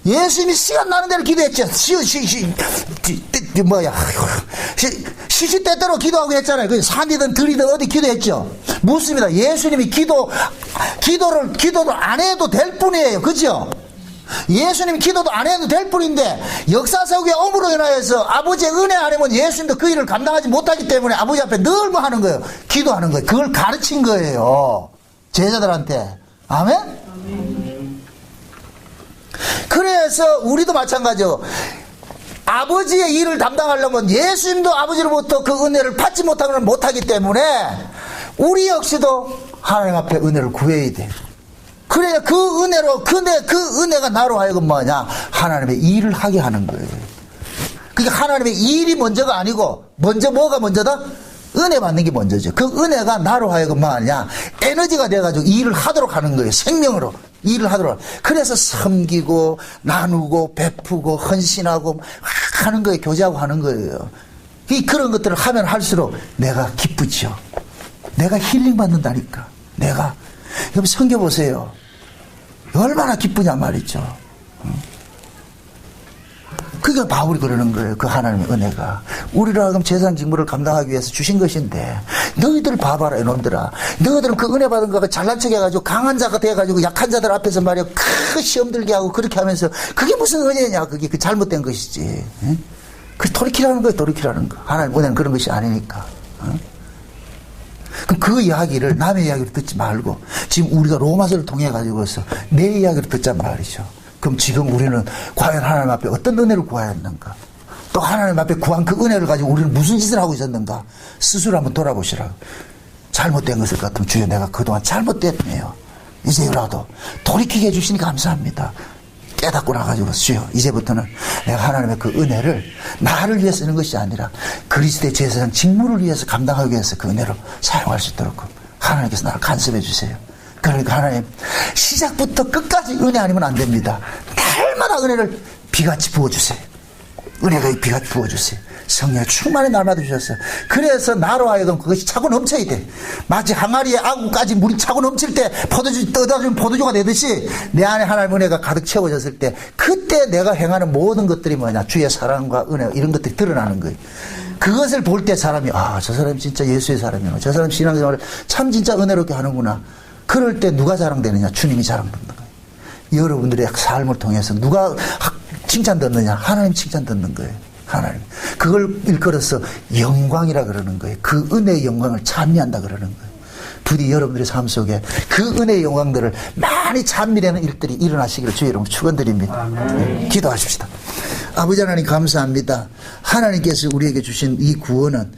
예수님이 시간 나는 대로 기도했죠? 시시때때로 기도하고 했잖아요. 산이든 들이든 어디 기도했죠? 묻습니다. 예수님이 기도를 안 해도 될 뿐이에요. 그죠? 예수님 기도도 안 해도 될 뿐인데 역사 속의 어무로 인하여서 아버지의 은혜 아니면 예수님도 그 일을 감당하지 못하기 때문에 아버지 앞에 늘 뭐 하는 거예요? 기도하는 거예요. 그걸 가르친 거예요. 제자들한테. 아멘? 그래서 우리도 마찬가지요. 아버지의 일을 담당하려면 예수님도 아버지로부터 그 은혜를 받지 못하면 못하기 때문에 우리 역시도 하나님 앞에 은혜를 구해야 돼. 그래야 그 은혜로, 그 은혜가 나로 하여금 뭐냐? 하나님의 일을 하게 하는 거예요. 그게 하나님의 일이 먼저가 아니고, 뭐가 먼저다? 은혜 받는 게 먼저죠. 그 은혜가 나로 하여금 뭐냐? 에너지가 돼가지고 일을 하도록 하는 거예요. 생명으로. 일을 하도록. 그래서 섬기고, 나누고, 베푸고, 헌신하고, 하는 거예요. 교제하고 하는 거예요. 그런 것들을 하면 할수록 내가 기쁘죠. 내가 힐링 받는다니까. 여러분 성경 보세요. 얼마나 기쁘냐 말이죠. 그게 바울이 그러는 거예요. 그 하나님의 은혜가 우리로 하여금 제사장 직무를 감당하기 위해서 주신 것인데, 너희들 봐봐라 이놈들아. 너희들은 그 은혜 받은 거가 잘난 척 해가지고 강한 자가 돼가지고 약한 자들 앞에서 말이야 그 시험 들게 하고 그렇게 하면서, 그게 무슨 은혜냐. 그게 그 잘못된 것이지. 그 돌이키라는 거예요. 돌이키라는 거. 하나님 은혜는 그런 것이 아니니까. 그럼 그 이야기를, 남의 이야기를 듣지 말고 지금 우리가 로마서를 통해 가지고서 내 이야기를 듣자는 말이죠. 그럼 지금 우리는 과연 하나님 앞에 어떤 은혜를 구하였는가? 또 하나님 앞에 구한 그 은혜를 가지고 우리는 무슨 짓을 하고 있었는가? 스스로 한번 돌아보시라고. 잘못된 것을 같으면 주여 내가 그동안 잘못됐네요. 이제라도 돌이키게 해주시니 감사합니다. 깨닫고 나가지고 주여 이제부터는 내가 하나님의 그 은혜를 나를 위해 쓰는 것이 아니라 그리스도의 제사장 직무를 위해서 감당하기 위해서 그 은혜로 사용할 수 있도록 하나님께서 나를 간섭해 주세요. 그러니까 하나님 시작부터 끝까지 은혜 아니면 안 됩니다. 날마다 은혜를 비같이 부어주세요. 은혜가 비같이 부어주세요. 성령의 충만히 날마다 주셨어요. 그래서 나로 하여금 그것이 차고 넘쳐야 돼. 마치 항아리에 아구까지 물이 차고 넘칠 때 포도주 떠다주면 포도주가 되듯이 내 안에 하나님의 은혜가 가득 채워졌을 때, 그때 내가 행하는 모든 것들이 뭐냐? 주의 사랑과 은혜 이런 것들이 드러나는 거예요. 그것을 볼 때 사람이 저 사람이 진짜 예수의 사람이구나. 저 사람 신앙생활을 참 진짜 은혜롭게 하는구나. 그럴 때 누가 자랑되느냐? 주님이 자랑받는 거예요. 여러분들의 삶을 통해서 누가 칭찬 듣느냐? 하나님 칭찬 듣는 거예요. 하나님. 그걸 일컬어서 영광이라 그러는 거예요. 그 은혜의 영광을 찬미한다 그러는 거예요. 부디 여러분들의 삶 속에 그 은혜의 영광들을 많이 찬미하는 일들이 일어나시기를 주의 이름으로 축원드립니다. 네, 기도하십시다. 아버지 하나님 감사합니다. 하나님께서 우리에게 주신 이 구원은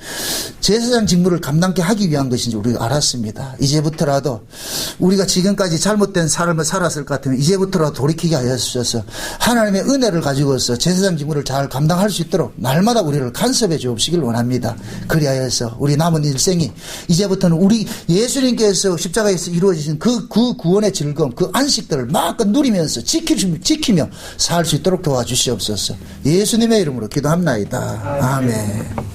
제사장 직무를 감당케 하기 위한 것인지 우리가 알았습니다. 이제부터라도 우리가 지금까지 잘못된 삶을 살았을 것 같으면 이제부터라도 돌이키게 하여 주셔서 하나님의 은혜를 가지고서 제사장 직무를 잘 감당할 수 있도록 날마다 우리를 간섭해 주옵시길 원합니다. 그리하여서 우리 남은 일생이 이제부터는 우리 예수님께서 십자가에서 이루어지신 그 구원의 즐거움, 그 안식들을 마음껏 누리면서 지키며 살 수 있도록 도와주시옵소서. 예수님의 이름으로 기도합나이다. 아멘.